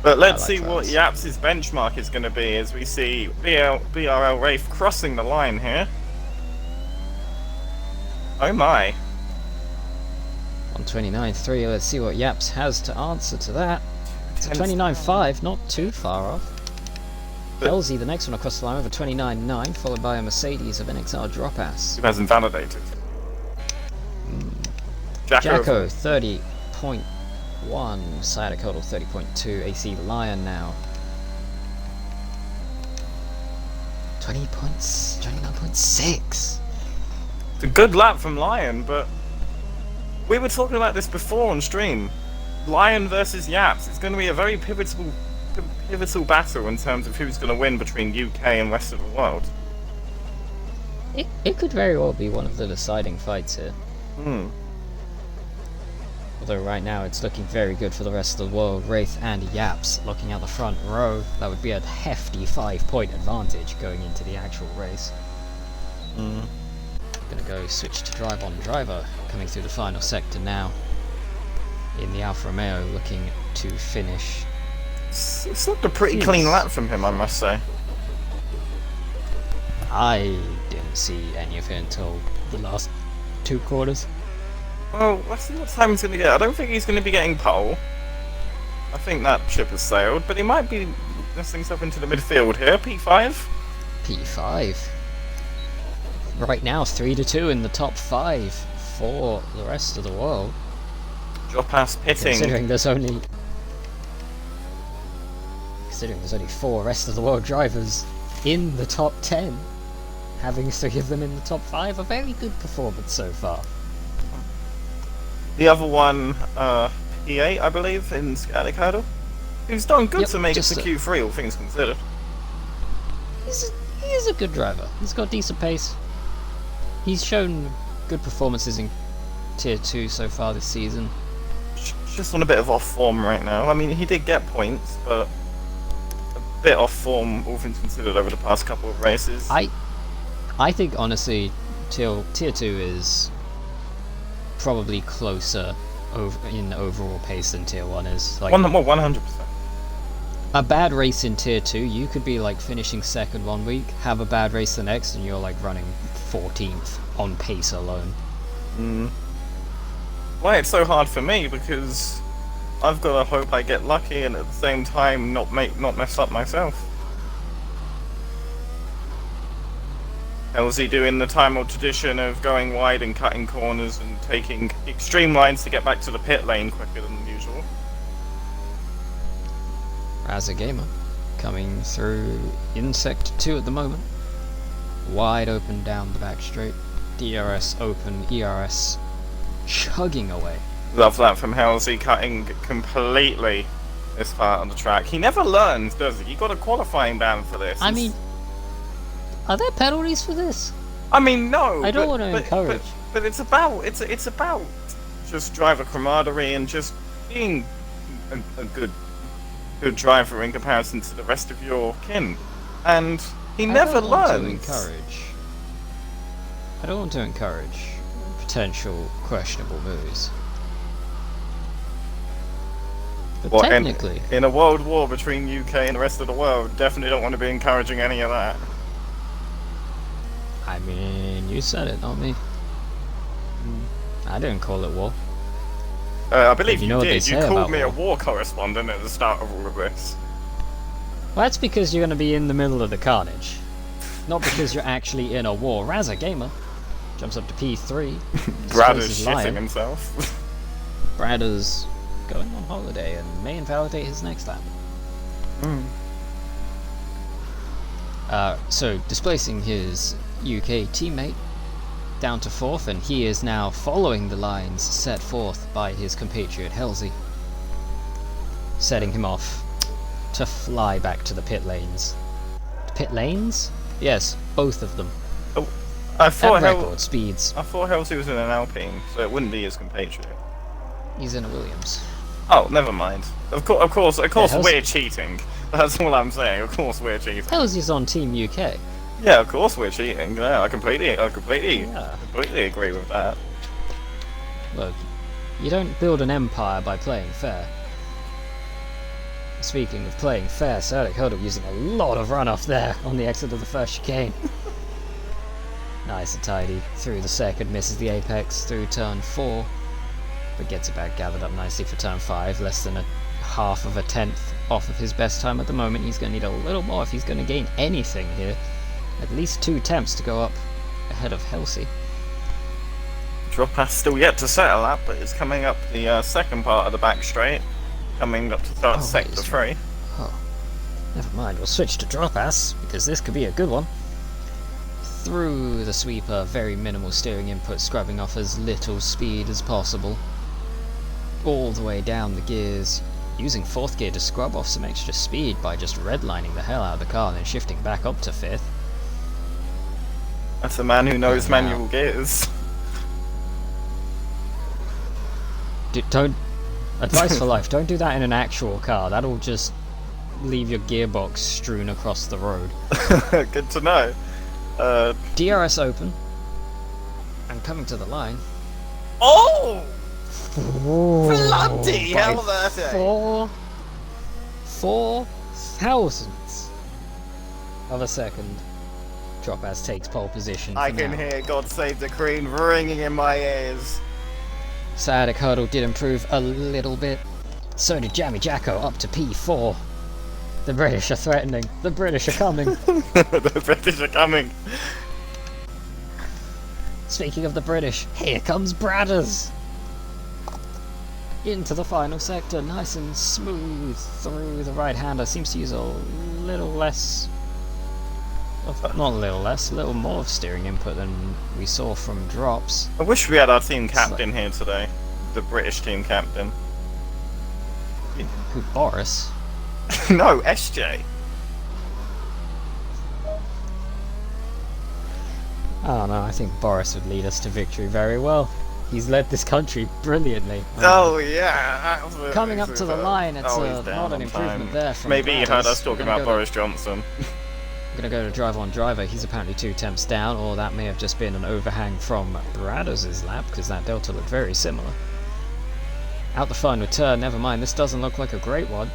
But let's like see what France. Yaps' benchmark is going to be as we see BRL Rafe crossing the line here. Oh my. 129.3, let's see what Yaps has to answer to that. It's a 29.5, not too far off. Elsie, the next one across the line with a 29.9, followed by a Mercedes of NXR Drop-Ass. Who hasn't validated? Jacko, 30.1, Cytocodal 30.2, AC Lion now. 29.6. It's a good lap from Lion, but we were talking about this before on stream. Lion versus Yaps. It's going to be a very pivotal battle in terms of who's going to win between UK and rest of the world. It could very well be one of the deciding fights here. Although right now it's looking very good for the rest of the world. Wraith and Yaps looking out the front row. That would be a hefty 5-point advantage going into the actual race. Gonna go switch to drive on driver, coming through the final sector now. In the Alfa Romeo, looking to finish. It's looked a pretty clean lap from him, I must say. I didn't see any of it until the last 2 quarters. Well, let's see what time he's going to get. I don't think he's going to be getting pole. I think that ship has sailed, but he might be nesting himself into the midfield here. P5. P5. Right now, 3-2 in the top 5 for the rest of the world. Drop past pitting. Considering there's only 4 rest of the world drivers in the top 10, having 3 of them in the top 5, a very good performance so far. The other one, P8, I believe, in Static Hurdle, who's done good to make it to Q3, all things considered. He's a good driver. He's got decent pace. He's shown good performances in Tier 2 so far this season. Just on a bit of off form right now. I mean, he did get points, but a bit off form, all things considered, over the past couple of races. I think, honestly, Tier 2 is probably closer in overall pace than Tier 1 is. Like, 100%. A bad race in Tier 2, you could be like finishing second one week, have a bad race the next, and you're like running 14th on pace alone. Why it's so hard for me, because I've got to hope I get lucky and at the same time not mess up myself. How's he doing the time old tradition of going wide and cutting corners and taking extreme lines to get back to the pit lane quicker than usual? Raza Gamer coming through in Sector 2 at the moment. Wide open down the back straight. DRS open, ERS chugging away. Love that from Halsey, cutting completely this part on the track. He never learns, does he? He got a qualifying ban for this. I mean, are there penalties for this? I mean, no. I don't want to encourage. But it's about just driver camaraderie and just being a good driver in comparison to the rest of your kin. And he never learns. I don't want to encourage potential questionable moves. But Well, technically, in a world war between UK and the rest of the world, definitely don't want to be encouraging any of that. I mean, you said it, not me. I didn't call it war. I believe You know what they did. You say called about me a war. war correspondent at the start of all of this. Well, that's because you're going to be in the middle of the carnage. Not because you're actually in a war. Raza Gamer jumps up to P3. Brad is displaces shitting Lion. himself. Brad is going on holiday and may invalidate his next lap. So, displacing his UK teammate down to 4th, and he is now following the lines set forth by his compatriot Halsey, setting him off to fly back to the pit lanes. Pit lanes? Yes, both of them. Oh, I thought At record speeds. I thought Halsey was in an Alpine, so it wouldn't be his compatriot. He's in a Williams. Oh, never mind. Of course, Halsey- we're cheating. That's all I'm saying. Of course, we're cheating. Halsey's on Team UK. Yeah, of course we're cheating. Yeah, I completely Yeah. agree with that. Look, you don't build an empire by playing fair. Speaking of playing fair, Static Hurdle using a lot of runoff there on the exit of the first chicane. Nice and tidy. Through the second, misses the apex through turn 4, but gets it back gathered up nicely for turn 5. Less than half of a tenth off of his best time at the moment. He's going to need a little more if he's going to gain anything here. At least 2 attempts to go up ahead of Halsey. Droppass still yet to settle up, but it's coming up the second part of the back straight. Coming up to start sector 3. Oh, never mind. We'll switch to Droppass, because this could be a good one. Through the sweeper, very minimal steering input, scrubbing off as little speed as possible. All the way down the gears, using 4th gear to scrub off some extra speed by just redlining the hell out of the car and then shifting back up to 5th. That's a man who knows manual gears. Don't... Advice for life, don't do that in an actual car. That'll just leave your gearbox strewn across the road. Good to know. DRS open. And coming to the line. Oh! Ooh, Bloody hell, that day! 4 thousandths of a second. Droppass takes pole position. I can hear God Save the Queen ringing in my ears. Sciatic Hurdle did improve a little bit. So did Jammy Jacko up to P4. The British are threatening. The British are coming. The British are coming. Speaking of the British, here comes Bradders. Into the final sector, nice and smooth through the right-hander. Seems to use a little less... Not a little more of steering input than we saw from Drops. I wish we had our team captain here today. The British team captain. Who, Boris? No, SJ. I don't know, I think Boris would lead us to victory very well. He's led this country brilliantly. Oh yeah, absolutely. Coming up to the line, it's he's not an improvement there from Maybe you heard Bradders. us talking about Boris Johnson. I'm going to go to drive on driver. He's apparently 2 temps down, or that may have just been an overhang from Bradders' lap, because that delta looked very similar. Out the final turn, never mind, this doesn't look like a great one.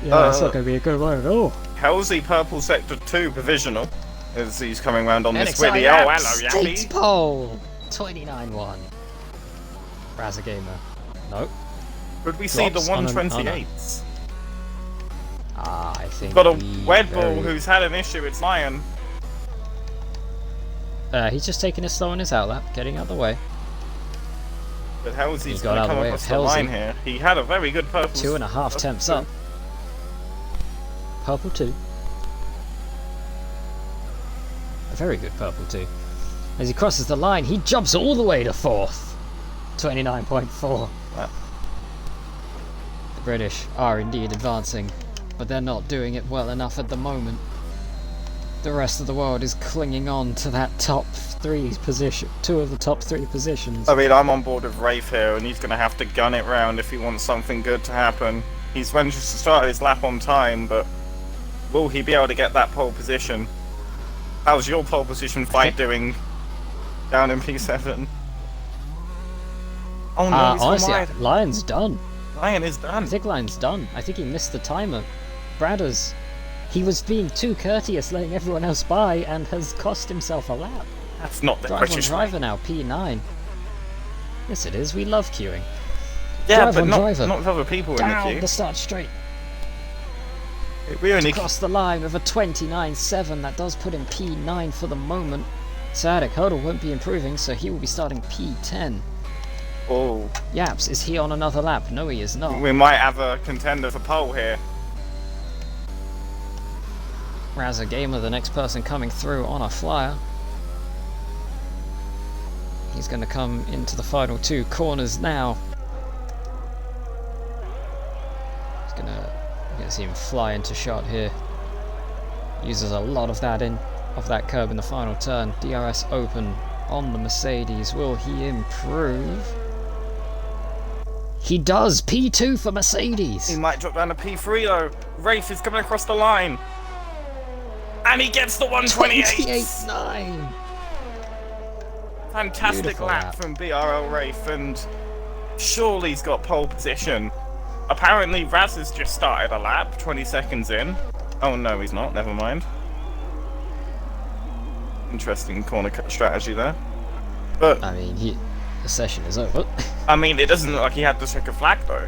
Yeah, it's not going to be a good one at all. Halsey Purple Sector 2 provisional, as he's coming round on this NXR wheelie. Oh, hello, takes Yappy. pole! 29-1. Razor Gamer. Nope. Could we see the Drops on an 128s? I think Got a we Red Bull very- who's had an issue, it's Lion. He's just taking it slow in his outlap, getting out the way. But Halsey's He got going out to of come the way across of the Halsey. line here. He had a very good purple. 2.5 temps up. Purple 2. A very good purple 2. As he crosses the line, he jumps all the way to 4th. 29.4. Wow. The British are indeed advancing, but they're not doing it well enough at the moment. The rest of the world is clinging on to that top 3 position, 2 of the top 3 positions. I mean, I'm on board with Rafe here, and he's going to have to gun it round if he wants something good to happen. He's managed to start his lap on time, but will he be able to get that pole position? How's your pole position fight doing down in P7? Oh no, he's honestly, gone wide. Lion's done. Lion is I done. think Lion's done. I think he missed the timer. Bradders, he was being too courteous, letting everyone else by, and has cost himself a lap. That's not the Drive on British way. driver now, P9. Yes, it is. We love queuing. Yeah, Drive but on not driver. with other people Down in the the start straight. queue. We only Across the line with a 29.7. That does put him P9 for the moment. Sciatic Hurdle won't be improving, so he will be starting P10. Oh, Yaps, is he on another lap? No, he is not. we might have a contender for pole here. Razor Gamer, the next person coming through on a flyer. He's going to come into the final 2 corners now. He's going to see him fly into shot here. Uses a lot of that that curb in the final turn. DRS open on the Mercedes. Will he improve? He does! P2 for Mercedes! He might drop down to P3 though. Rafe is coming across the line. And he gets the 128! 28.9! Fantastic Beautiful lap lap. from BRL Rafe, and surely he's got pole position. Apparently Raz has just started a lap, 20 seconds in. Oh no, he's not, never mind. Interesting corner cut strategy there. But, I mean, the session is over. I mean, it doesn't look like he had to check a flag though.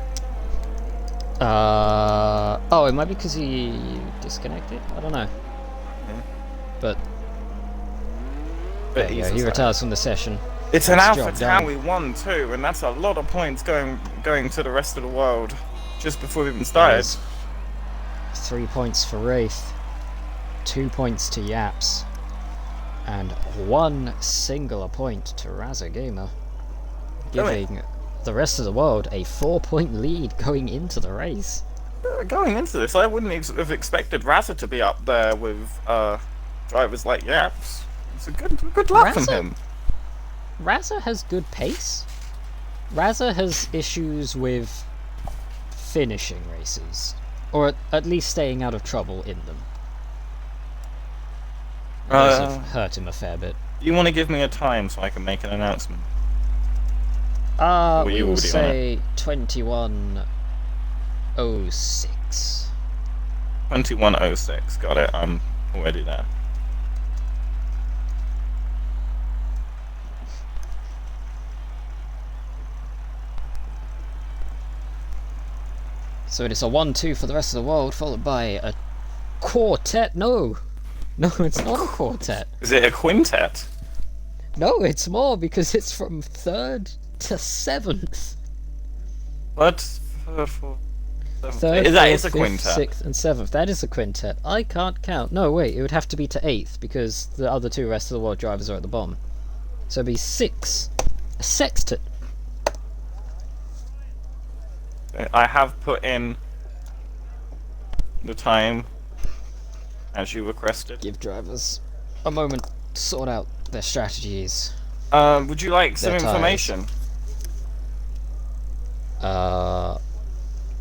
Oh, it might be because he disconnected? I don't know. Yeah. But there you go, he retires from the session. It's an That's Alpha job done. Tauri 1-2, and that's a lot of points going to the rest of the world just before we even started. 3 points for Wraith, 2 points to Yaps, and 1 singular point to Raza Gamer, giving the rest of the world a 4-point lead going into the race. Going into this, I wouldn't have expected Raza to be up there with drivers like Yaps. It's a good lap from him. Raza has good pace. Raza has issues with finishing races, or at least staying out of trouble in them. Those have hurt him a fair bit. You want to give me a time so I can make an announcement? We will say 21:06. 21:06. Got it. I'm already there. So it is a 1-2 for the rest of the world, followed by a quartet. No, it's not a quartet. Is it a quintet? No, it's more because it's from 3rd to 7th. What? 3rd, That 4th, is a 5th, quintet. 6th, and 7th. That is a quintet. I can't count. No, wait, it would have to be to 8th because the other 2 rest of the world drivers are at the bottom. So it'd be 6. A sextet. I have put in the time as you requested. Give drivers a moment to sort out their strategies. Would you like some Their tires. information?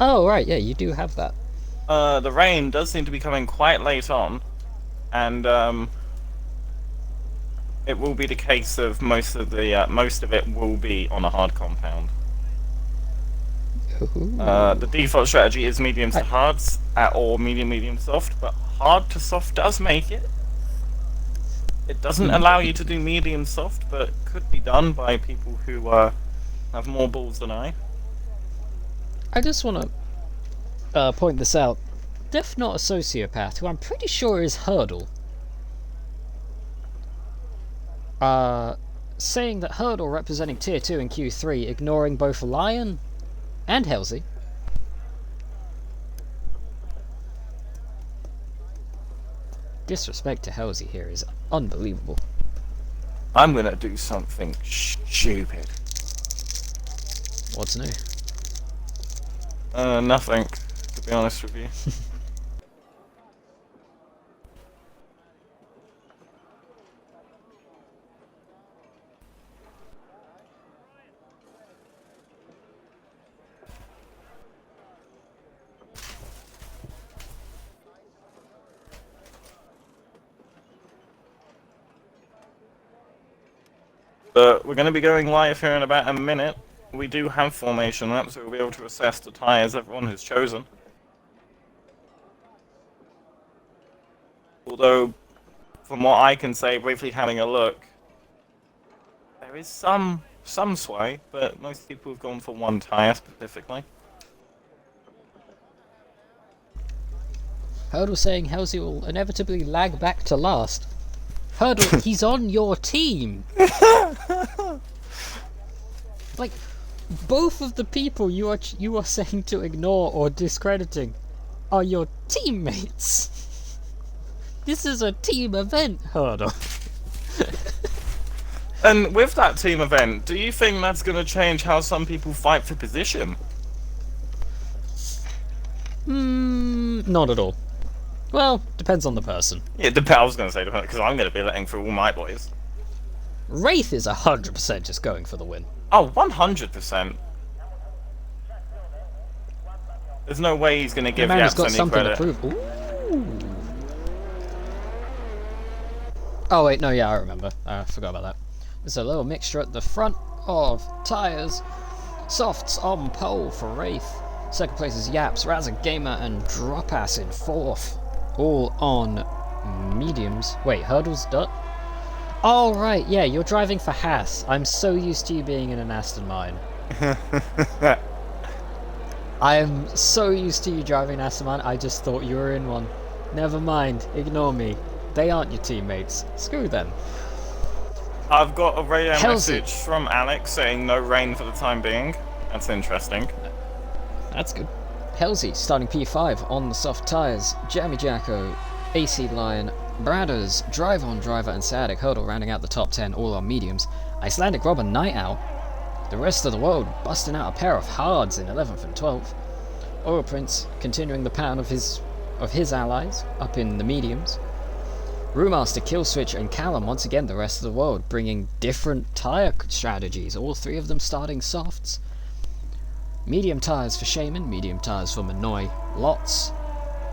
Oh, right, yeah, you do have that. The rain does seem to be coming quite late on, and it will be the case of most of it will be on a hard compound. The default strategy is medium to hards, or medium soft, but hard to soft does make it. It doesn't allow you to do medium soft, but could be done by people who have more balls than I. I just want to point this out. Def Not a Sociopath, who I'm pretty sure is Hurdle, saying that Hurdle representing Tier 2 in Q3, ignoring both Lion and Halsey. Disrespect to Halsey here is unbelievable. I'm gonna do something stupid. What's new? Nothing, to be honest with you. But we're going to be going live here in about a minute. We do have formation maps, so we'll be able to assess the tyres everyone has chosen. Although, from what I can say, briefly having a look, there is some sway, but most people have gone for one tyre specifically. Hurdle saying Halsey will inevitably lag back to last. Hurdle, he's on your team! Like, both of the people you are saying to ignore or discrediting are your teammates. This is a team event, Hurdle. And with that team event, do you think that's going to change how some people fight for position? Not at all. Well, depends on the person. Yeah, I was going to say, because I'm going to be letting through all my boys. Wraith is 100% just going for the win. Oh, 100%. There's no way he's going to give The man has Yaps got any something credit. to prove. Ooh. Oh wait, no, yeah, I remember. I forgot about that. There's a little mixture at the front of tyres. Softs on pole for Wraith. Second place is Yaps, Raza Gamer, and Drop Ass in 4th. All on mediums. Wait, Hurdle's dot? Oh, right, yeah, you're driving for Haas. I'm so used to you being in an Aston Martin. I am so used to you driving Asman, I just thought you were in one. Never mind, ignore me. They aren't your teammates. Screw them. I've got a radio Halsey. message from Alex saying no rain for the time being. That's interesting. That's good. Halsey starting P5 on the soft tyres. Jamie Jacko, AC Lion, Bradders, Drive On Driver, and Sadik Hurdle rounding out the top 10, all on mediums. Icelandic Robber Night Owl. The rest of the world busting out a pair of hards in 11th and 12th. Oil Prince continuing the pattern of his allies up in the mediums. Brewmaster, Killswitch, and Callum once again the rest of the world bringing different tyre strategies, all three of them starting softs. Medium tyres for Shaman, medium tyres for Manoy, Lots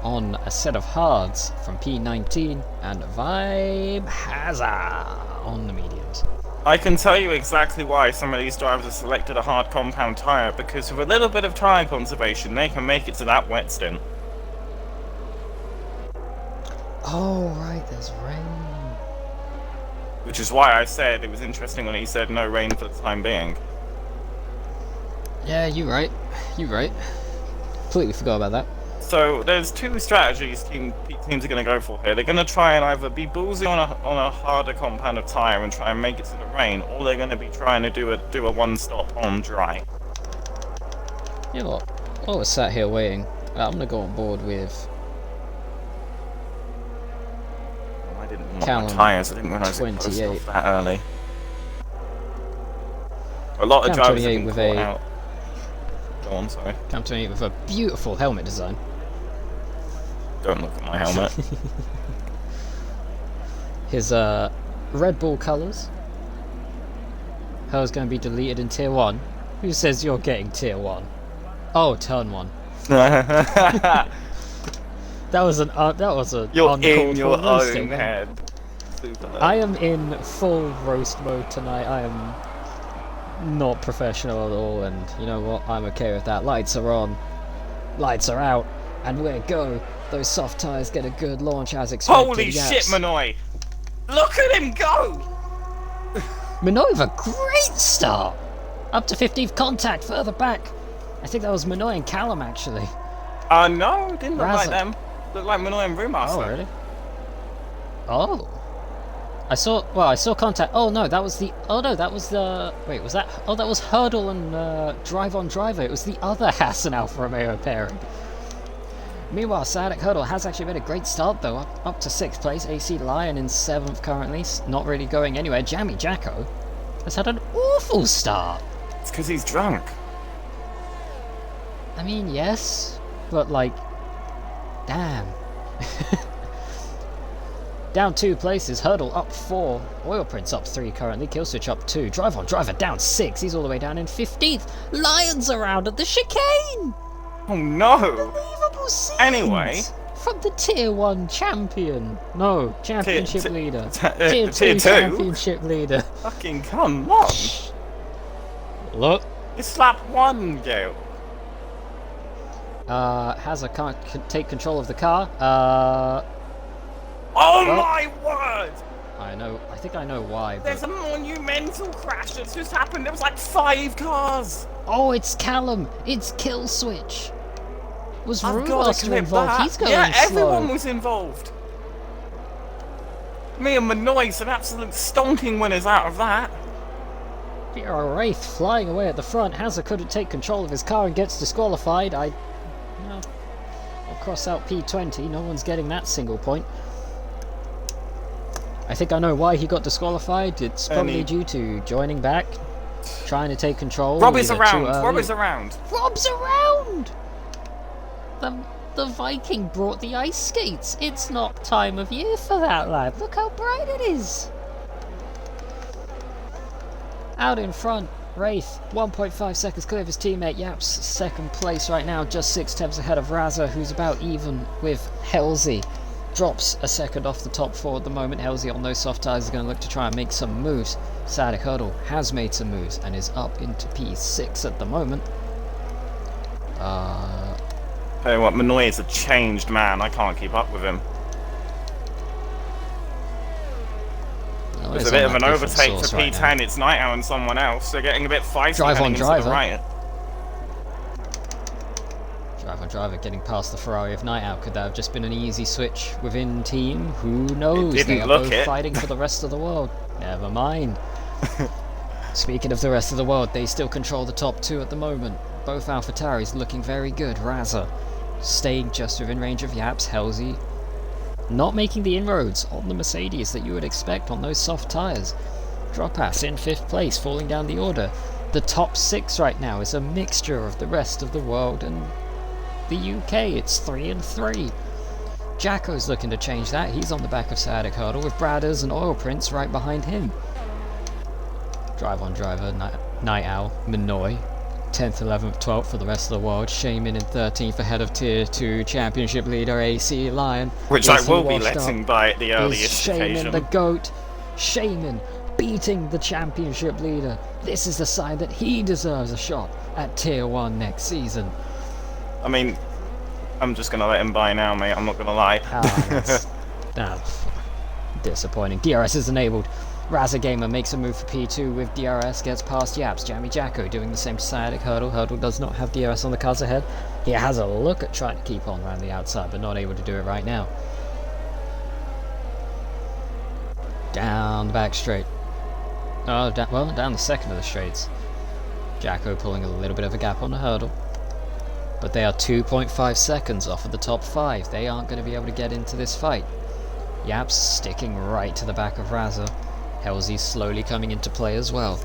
on a set of hards from P19, and Vibe Hazard on the mediums. I can tell you exactly why some of these drivers have selected a hard compound tyre, because with a little bit of tyre conservation they can make it to that wet stint. Oh right, there's rain. Which is why I said it was interesting when he said no rain for the time being. Yeah, you're right. You're right. Completely forgot about that. So there's two strategies teams are going to go for here. They're going to try and either be ballsy on a harder compound of tyre and try and make it to the rain, or they're going to be trying to do a one-stop on dry. You know what? While we're sat here waiting, I'm going to go on board with I didn't want Callum, my tyres. I didn't realise it was 28. off that early. A lot of Cam drivers have 28 been with caught a- out. Go on, sorry. Cam 28 with a beautiful helmet design. Don't look at my helmet. His Red Bull colours. Hell's going to be deleted in Tier 1. Who says you're getting Tier 1? Oh, Turn 1. That was a You're uncalled in your for roasting, own man. head. Super low. I am in full roast mode tonight. I am not professional at all, and you know what? I'm okay with that. Lights are on, lights are out, and we go. Those soft tyres get a good launch as expected. Holy Yaps. shit, Manoy! Look at him go! Manoy with a great start! Up to 15th contact further back. I think that was Manoy and Callum actually. No, didn't look like Razza. them. Looked like Manoy and Brewmaster. Oh, really? Oh. I saw contact. Oh no, that was the. Oh no, that was the. Wait, was that? Oh, that was Hurdle and Drive On Driver. It was the other Haas and Alfa Romeo pairing. Meanwhile, Sadik Hurdle has actually made a great start though, up to 6th place. AC Lion in 7th currently, not really going anywhere. Jamie Jacko has had an awful start. It's because he's drunk. I mean, yes, but like, damn. Down 2 places, Hurdle up 4, Oil Prince up 3 currently, Killswitch up 2, Drive On Driver down 6, he's all the way down in 15th, Lions around at the chicane! Oh no! Unbelievable scenes! Anyway. From the Tier 1 champion, no, championship Tier- leader, Tier 2? championship leader. Fucking come on! Look. You slapped one, Gale. Hazard can't take control of the car, Oh Well- my word! I think I know why, but... There's a monumental crash that's just happened. There was like 5 cars. Oh, it's Callum! It's Killswitch! Was I've got to Brewmaster clip involved? that. He's going Yeah, slow. everyone was involved. Me and Manoy, some absolute stonking winners out of that. Vera Wraith flying away at the front. Hazard couldn't take control of his car and gets disqualified. I'll cross out P20. No one's getting that single point. I think I know why he got disqualified. It's probably due to joining back, trying to take control. Rob is either around. too early. Rob is around. Rob's around! The Viking brought the ice skates. It's not time of year for that, lad. Look how bright it is. Out in front, Wraith, 1.5 seconds clear of his teammate. Yaps, 2nd place right now, just 6 tenths ahead of Razza, who's about even with Halsey. Drops a second off the top 4 at the moment. Halsey on those soft tyres is going to look to try and make some moves. Sadik Hurdle has made some moves and is up into P6 at the moment. Tell you what, Manoy is a changed man. I can't keep up with him. There's a bit of an overtake for P10. Right, It's Night Owl and someone else. They're getting a bit feisty. Drive On heading into the Driver. right. driver getting past the Ferrari of Night Owl. Could that have just been an easy switch within team? Who knows? They are both fighting for the rest of the world. Never mind. Speaking of the rest of the world, they still control the top 2 at the moment. Both AlphaTauris looking very good. Razza staying just within range of Yaps. Halsey not making the inroads on the Mercedes that you would expect on those soft tyres. Dropass in 5th place, falling down the order. The top 6 right now is a mixture of the rest of the world and the UK. It's 3 and 3. Jacko's looking to change that. He's on the back of Sadiq Hurdle with Bradders and Oil Prince right behind him. Drive on driver, Night Owl, Minoy, 10th, 11th, 12th for the rest of the world. Shaman in 13th ahead of Tier 2 Championship leader AC Lion. Which I will be letting by at the earliest Shaman occasion. the GOAT. Shaman beating the Championship leader. This is the sign that he deserves a shot at Tier 1 next season. I mean, I'm just going to let him by now, mate. I'm not going to lie. That's disappointing. DRS is enabled. Razza Gamer makes a move for P2 with DRS, gets past Yaps. Jammy Jacko doing the same to Sadiq Hurdle. Hurdle does not have DRS on the cars ahead. He has a look at trying to keep on around the outside, but not able to do it right now. Down the back straight. Oh, down the second of the straights. Jacko pulling a little bit of a gap on the hurdle. But they are 2.5 seconds off of the top 5. They aren't going to be able to get into this fight. Yaps sticking right to the back of Razza. Halsey slowly coming into play as well.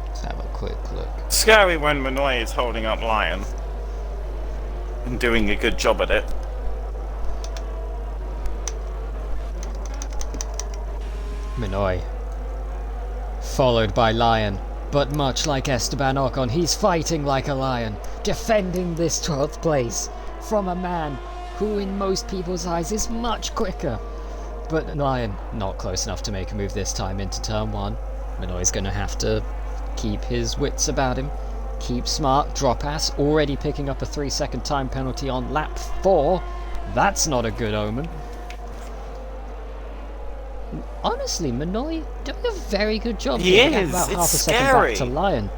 Let's have a quick look. Scary when Manoy is holding up Lion and doing a good job at it. Minoy, followed by Lion, but much like Esteban Ocon, he's fighting like a lion, defending this 12th place from a man who in most people's eyes is much quicker. But Lion not close enough to make a move this time into turn 1. Minoy's going to have to keep his wits about him, keep smart. Dropass already picking up a 3-second time penalty on lap 4. That's not a good omen. Honestly, Minoy doing a very good job. He is. About half a second back to Lion.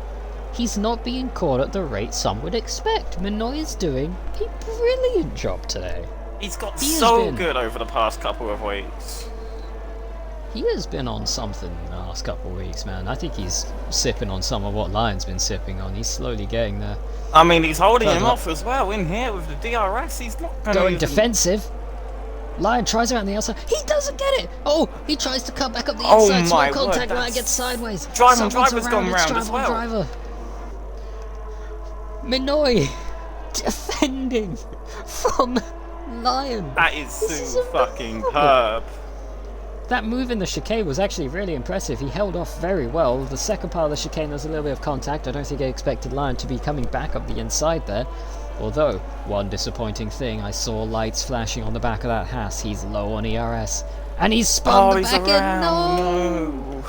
He's not being caught at the rate some would expect. Minoy is doing a brilliant job today. He's got so good over the past couple of weeks. He has been on something the last couple of weeks, man. I think he's sipping on some of what Lion's been sipping on. He's slowly getting there. I mean, he's holding him off as well in here with the DRS. He's not going defensive. Lion tries around the outside. He doesn't get it. Oh, he tries to cut back up the inside. Small contact. Lion gets sideways. Driver's gone round as well. Driver. Minoy defending from Lion. That is so fucking herb. That move in the chicane was actually really impressive. He held off very well. The second part of the chicane was a little bit of contact. I don't think I expected Lion to be coming back up the inside there. Although, one disappointing thing, I saw lights flashing on the back of that Haas. He's low on ERS. And he's spun the back end. No!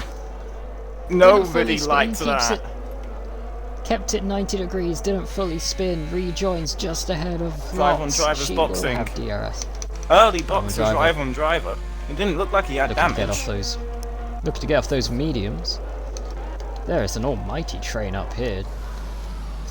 Nobody liked that. Kept it 90 degrees, didn't fully spin, rejoins just ahead of Drive on driver's boxing. Have DRS. Early boxer, drive on driver. It didn't look like he had damage. Looking to get off those mediums. There is an almighty train up here.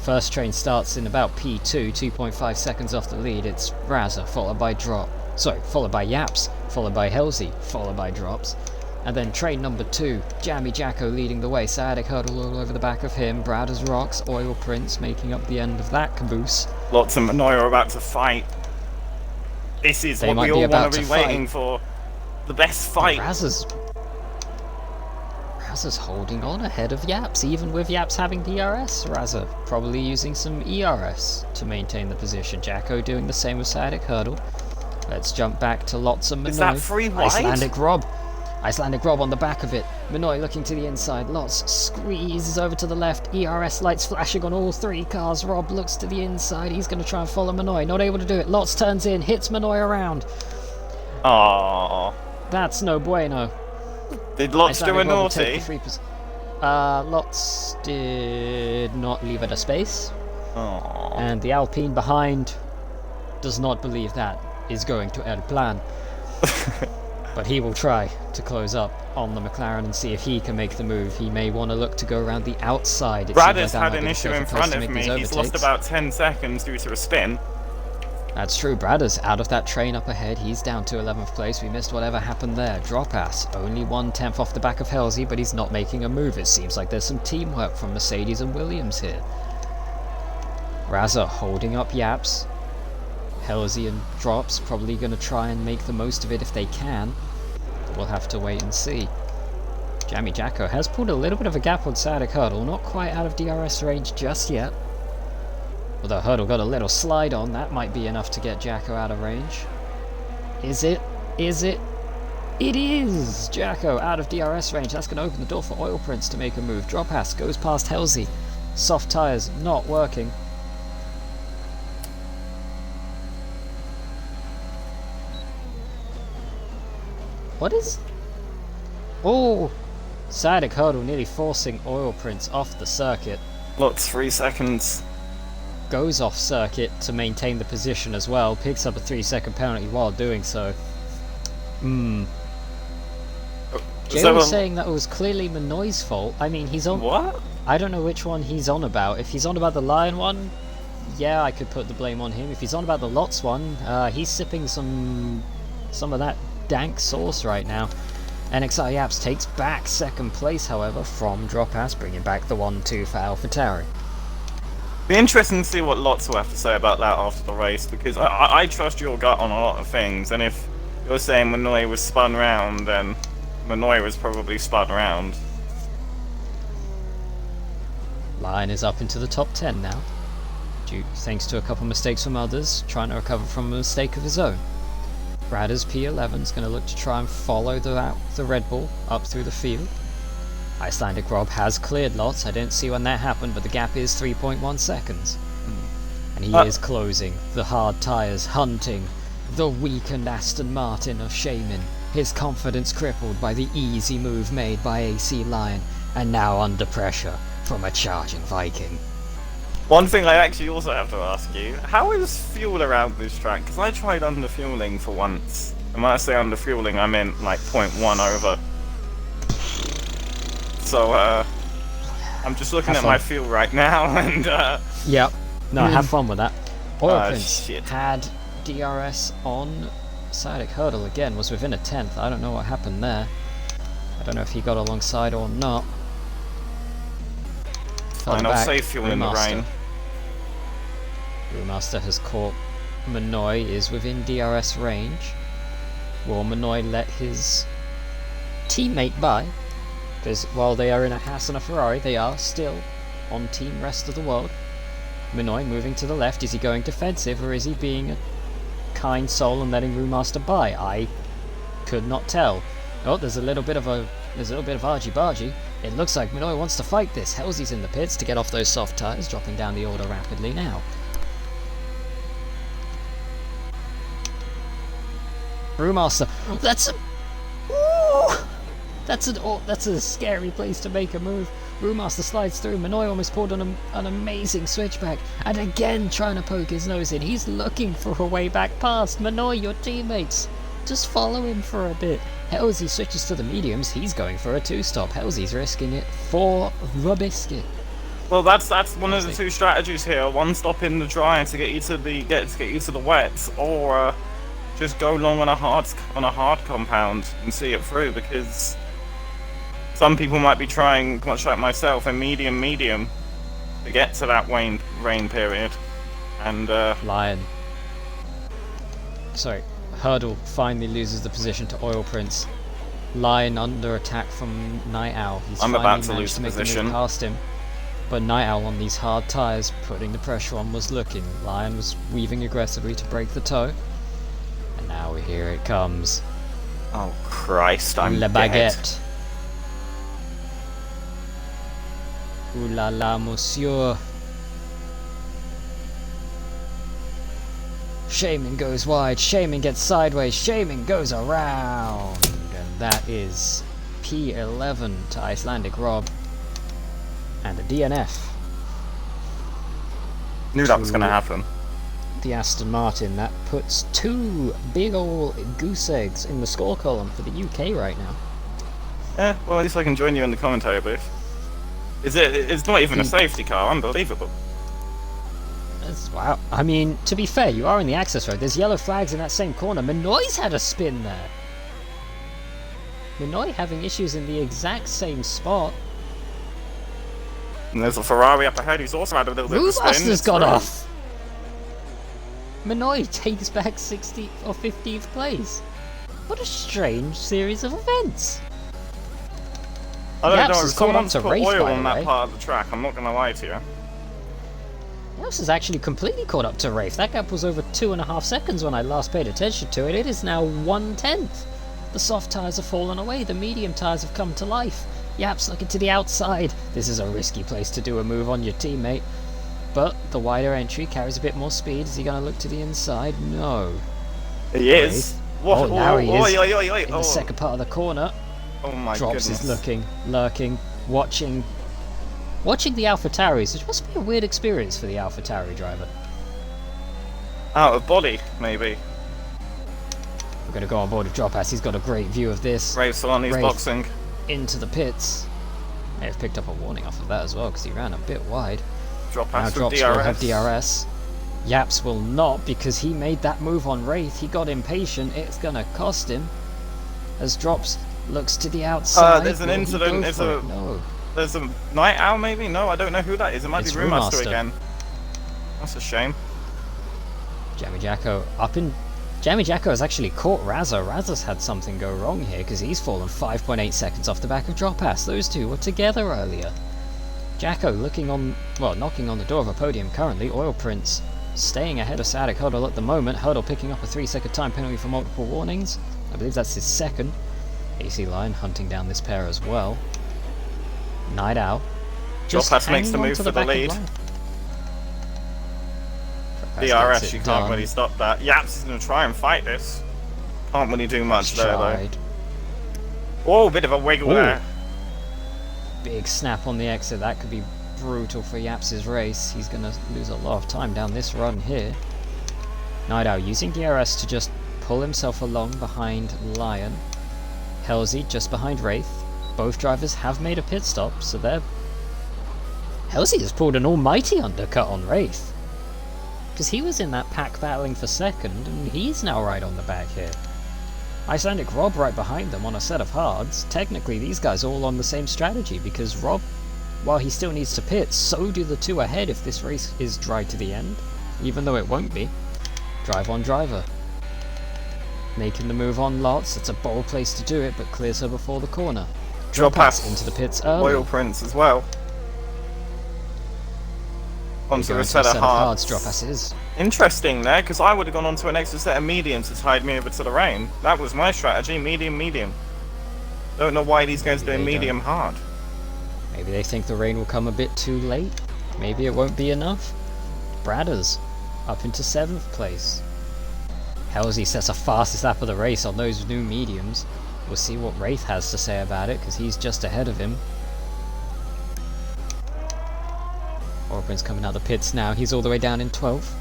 First train starts in about P2, 2.5 seconds off the lead. It's Razza, followed by followed by Yaps, followed by Halsey, followed by Drops. And then train number 2, Jammy Jacko leading the way. Sadiq Hurdle all over the back of him. Bradders Rocks, Oil Prince making up the end of that caboose. Lots of Manoy are about to fight. This is what we all want to be waiting for. The best fight. Razza's holding on ahead of Yaps, even with Yaps having DRS. Razza probably using some ERS to maintain the position. Jacko doing the same with Sadiq Hurdle. Let's jump back to lots of Minoy. Is that free wide? Icelandic Rob on the back of it. Minoy looking to the inside. Lots squeezes over to the left. ERS lights flashing on all 3 cars. Rob looks to the inside. He's going to try and follow Minoy. Not able to do it. Lots turns in. Hits Minoy around. Aww. That's no bueno. Did Lots do a naughty? Lots did not leave it a space. Aww. And the Alpine behind does not believe that is going to El Plan. But he will try to close up on the McLaren and see if he can make the move. He may want to look to go around the outside. It Brad seems has like that had might an be the issue safer in place front to of make me. these He's lost overtakes. about 10 seconds due to a spin. That's true. Bradders out of that train up ahead. He's down to 11th place. We missed whatever happened there. Dropass only 1/10 off the back of Halsey, but he's not making a move. It seems like there's some teamwork from Mercedes and Williams here. Razza holding up Yaps. Halsey and Drops probably going to try and make the most of it if they can. But we'll have to wait and see. Jammy Jacko has pulled a little bit of a gap on Sadek Hurdle. Not quite out of DRS range just yet. Although Hurdle got a little slide on, that might be enough to get Jacko out of range. Is it? Is it? It is! Jacko out of DRS range. That's going to open the door for Oil Prince to make a move. Dropass goes past Halsey. Soft tyres not working. What is... Oh! Sadek Hurdle nearly forcing Oil Prince off the circuit. Look, 3 seconds. Goes off circuit to maintain the position as well. Picks up a 3-second penalty while doing so. Jay was saying that it was clearly Minoy's fault. I mean, he's on... What? I don't know which one he's on about. If he's on about the Lion one, yeah, I could put the blame on him. If he's on about the Lots one, he's sipping some of that dank sauce right now. NXR Yaps takes back second place, however, from Dropass, bringing back the 1-2 for AlphaTauri. Be interesting to see what Lots will have to say about that after the race, because I trust your gut on a lot of things, and if you're saying Manoy was spun round, then Manoy was probably spun round. Lion is up into the top 10 now, due thanks to a couple mistakes from others, trying to recover from a mistake of his own. Bradder's P11 is going to look to try and follow the Red Bull up through the field. Icelandic Rob has cleared Lots. I didn't see when that happened, but the gap is 3.1 seconds. And he is closing. The hard tyres hunting the weakened Aston Martin of Shaman. His confidence crippled by the easy move made by AC Lion, and now under pressure from a charging Viking. One thing I actually also have to ask you, how is fuel around this track? Because I tried underfueling for once. And when I say underfueling, I meant like 0.1 over. So, I'm just looking at my fuel right now, and Yep. No, have fun with that. Oil Prince shit. had DRS on Sadek Hurdle again, was within a 10th. I don't know what happened there. I don't know if he got alongside or not. Fine, I'll save fuel in the rain. Brewmaster has caught Manoy, is within DRS range. Will Manoy let his teammate by? Because while they are in a Haas and a Ferrari, they are still on team rest of the world. Minoy moving to the left. Is he going defensive, or is he being a kind soul and letting Brewmaster by? I could not tell. Oh, there's a little bit of argy-bargy. It looks like Minoy wants to fight this. Halsey's in the pits to get off those soft tyres, dropping down the order rapidly now. Brewmaster, that's a scary place to make a move. Brewmaster slides through. Minoy almost pulled an amazing switchback, and again trying to poke his nose in. He's looking for a way back past. Minoy, your teammates, just follow him for a bit. Halsey switches to the mediums. He's going for a 2-stop. Halsey's risking it for the biscuit. Well, that's one of the two strategies here. One, stop in the dry to get you to the wets, or just go long on a hard compound and see it through, because some people might be trying, much like myself, a medium to get to that rain period. And Hurdle finally loses the position to Oil Prince. Lion under attack from Night Owl. He's I'm about to lose to make position. a move past him, but Night Owl on these hard tyres, putting the pressure on, was looking. Lion was weaving aggressively to break the toe, and now here it comes. Oh Christ, I'm Le dead. Baguette. Ooh la la, monsieur. Shaman goes wide, Shaman gets sideways, Shaman goes around, and that is P11 to Icelandic Rob, and a DNF. Knew that was going to happen. the Aston Martin. That puts 2 big ol' goose eggs in the score column for the UK right now. Yeah, well, at least I can join you in the commentary booth. It's not even a safety car, unbelievable. Wow. I mean, to be fair, you are in the access road. There's yellow flags in that same corner. Minoy's had a spin there. Minoy having issues in the exact same spot. And there's a Ferrari up ahead who's also had a little bit of a spin. Rubaster's got off. Minoy takes back 16th or 15th place. What a strange series of events. I don't know, has someone's put Rafe, oil by on the that way. part of the track, I'm not going to lie to you. Yaps has actually completely caught up to Rafe. That gap was over 2.5 seconds when I last paid attention to it. It is now 1/10. The soft tyres have fallen away, the medium tyres have come to life. Yaps looking to the outside. This is a risky place to do a move on your teammate. But the wider entry carries a bit more speed. Is he going to look to the inside? No. He is. What? Oh, now he is. In the second part of the corner. Oh my Drops goodness. is lurking, watching the AlphaTauris, which must be a weird experience for the AlphaTauri driver. Out of body, maybe. We're going to go on board with Dropass. He's got a great view of this. Rafe Solani's Rafe boxing. Into the pits. May have picked up a warning off of that as well because he ran a bit wide. Now Dropass Drops with will have DRS. DRS. Yaps will not because he made that move on Wraith. He got impatient. It's going to cost him. As Drops looks to the outside. There's an Will he incident. go for it? No. There's a night owl, maybe? No, I don't know who that is. It might It's be Brewmaster Brewmaster. again. That's a shame. Jammy Jacko up in. Jammy Jacko has actually caught Razza. Razza's had something go wrong here because he's fallen 5.8 seconds off the back of Dropass. Those two were together earlier. Jacko knocking on the door of a podium currently. Oil Prince staying ahead of Sadek Huddle at the moment. Huddle picking up a 3-second time penalty for multiple warnings. I believe that's his second. AC Line hunting down this pair as well. Night Owl. Dropass makes the move for the lead. DRS, you can't really stop that. Yaps is going to try and fight this. Can't really do much there, though. Oh, bit of a wiggle there. Big snap on the exit. That could be brutal for Yaps' race. He's going to lose a lot of time down this run here. Night Owl using DRS to just pull himself along behind Lion. Halsey just behind Wraith. Both drivers have made a pit stop, so they're... Halsey has pulled an almighty undercut on Wraith. Because he was in that pack battling for second, and he's now right on the back here. Icelandic Rob right behind them on a set of hards. Technically, these guys are all on the same strategy, because Rob, while he still needs to pit, so do the two ahead if this race is dry to the end. Even though it won't be. Drive on driver. Making the move on lots. It's a bold place to do it, but clears her before the corner. Dropass into the pits early. Oil Prince as well. Onto a set of hards. Dropass is. Interesting there, because I would have gone onto an extra set of mediums to tide me over to the rain. That was my strategy, medium, medium. Don't know why these guys are doing medium hard. Maybe they think the rain will come a bit too late. Maybe it won't be enough. Bradders up into 7th place. Halsey sets a fastest lap of the race on those new mediums. We'll see what Wraith has to say about it, because he's just ahead of him. Orbrin's coming out the pits now. He's all the way down in 12th.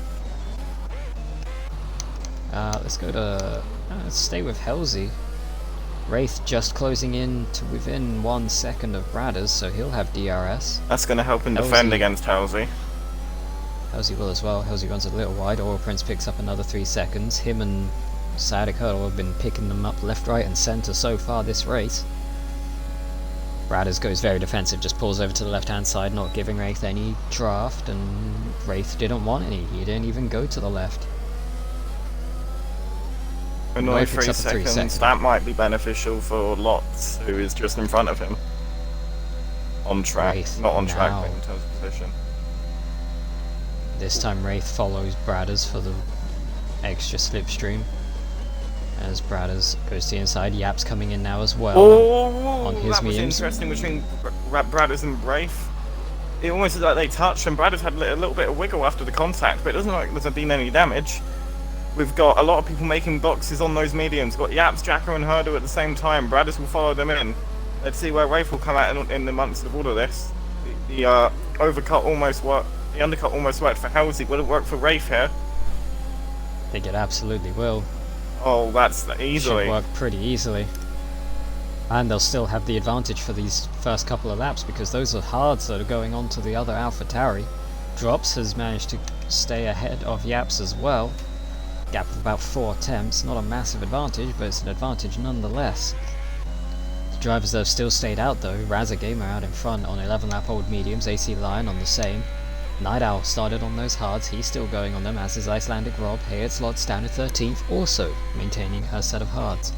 Let's go to... let's stay with Halsey. Wraith just closing in to within 1 second of Bradders, so he'll have DRS. That's going to help him defend against Halsey. Halsey will as well. Halsey runs a little wide. Oil Prince picks up another 3 seconds. Him and Sadek Hurdle have been picking them up left, right and centre so far this race. Bradders goes very defensive, just pulls over to the left-hand side, not giving Wraith any draft, and Wraith didn't want any. He didn't even go to the left. Annoy 3 seconds. That might be beneficial for Lots, who is just in front of him. On track. Wraith not on track, now. but in terms of position. This time Wraith follows Bradders for the extra slipstream. As Bradders goes to the inside, Yap's coming in now as well. On his that was mediums. interesting between Bradders and Wraith. It almost looked like they touched, and Bradders had a little bit of wiggle after the contact, but it doesn't look like there's been any damage. We've got a lot of people making boxes on those mediums. Got Yaps, Jacko and Herdo at the same time. Bradders will follow them in. Let's see where Wraith will come out in the months of all of this. The undercut almost worked for Halsey. Will it work for Wraith here? think it absolutely will. Oh, that's Should easily. work pretty easily. And they'll still have the advantage for these first couple of laps because those are hards that are going on to the other AlphaTauri. Drops has managed to stay ahead of Yaps as well. Gap of about 4 attempts, not a massive advantage, but it's an advantage nonetheless. The drivers that have still stayed out though, Razza Gamer out in front on 11 lap old mediums, AC Lion on the same. Night Owl started on those hards, he's still going on them, as is Icelandic Rob. Hayed slots down to 13th, also maintaining her set of hards.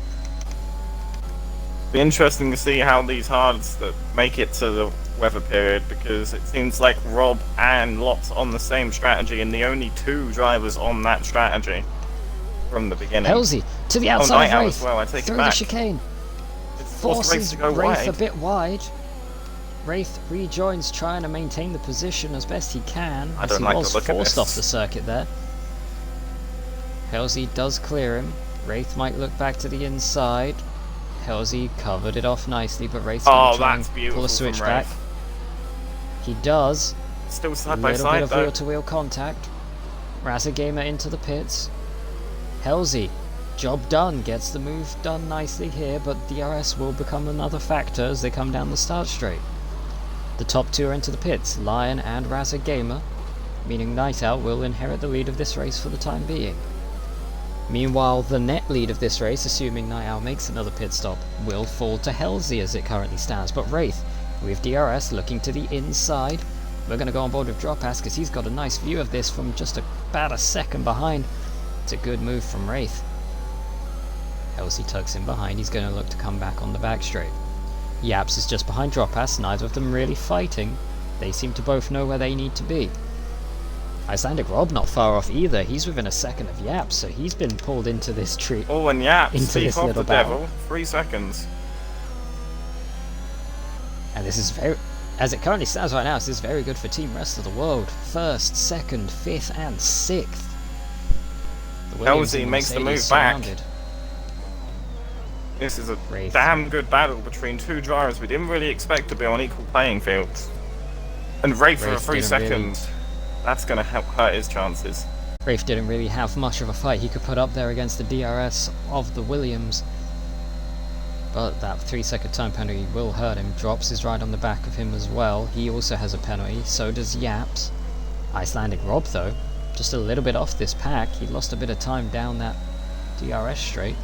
Be interesting to see how these hards that make it to the weather period, because it seems like Rob and Lot's on the same strategy and the only 2 drivers on that strategy from the beginning. Halsey to the outside of Night Owl Wraith, as well, I take it through the back. chicane. It's forced Wraith Forces to go Wraith wide. a bit wide. Wraith rejoins, trying to maintain the position as best he can. I as don't he like the was look of forced this. off the circuit there. Halsey does clear him. Wraith might look back to the inside. Halsey covered it off nicely, but Wraith's going to try that's and beautiful pull a from switch back. Wraith. He does. Still A side by little bit side of though. wheel-to-wheel contact. Razza Gamer into the pits. Halsey, job done, gets the move done nicely here, but DRS will become another factor as they come down the start straight. The top 2 are into the pits, Lion and Razza Gamer, meaning Night Owl will inherit the lead of this race for the time being. Meanwhile, the net lead of this race, assuming Night Owl makes another pit stop, will fall to Halsey as it currently stands, but Wraith, with DRS looking to the inside. We're going to go on board with Dropass because he's got a nice view of this from just about a second behind. It's a good move from Wraith. Halsey tucks in behind, he's going to look to come back on the back straight. Yaps is just behind Dropass, neither of them really fighting. They seem to both know where they need to be. Icelandic Rob not far off either, he's within a second of Yaps, so he's been pulled into this tree. Oh, and Yaps, Into speak this of little the battle. devil, 3 seconds. And this is very, as it currently stands right now, this is very good for Team Rest of the World. 1st, 2nd, 5th and 6th. The Williams Halsey and makes the Mercedes move back. surrounded. This is a Wraith. damn good battle between 2 drivers we didn't really expect to be on equal playing fields. And Wraith for a Wraith 3 didn't really- seconds, that's going to help hurt his chances. Wraith didn't really have much of a fight he could put up there against the DRS of the Williams. But that 3-second time penalty will hurt him. Drops is right on the back of him as well. He also has a penalty, so does Yaps. Icelandic Rob though, just a little bit off this pack. He lost a bit of time down that DRS straight.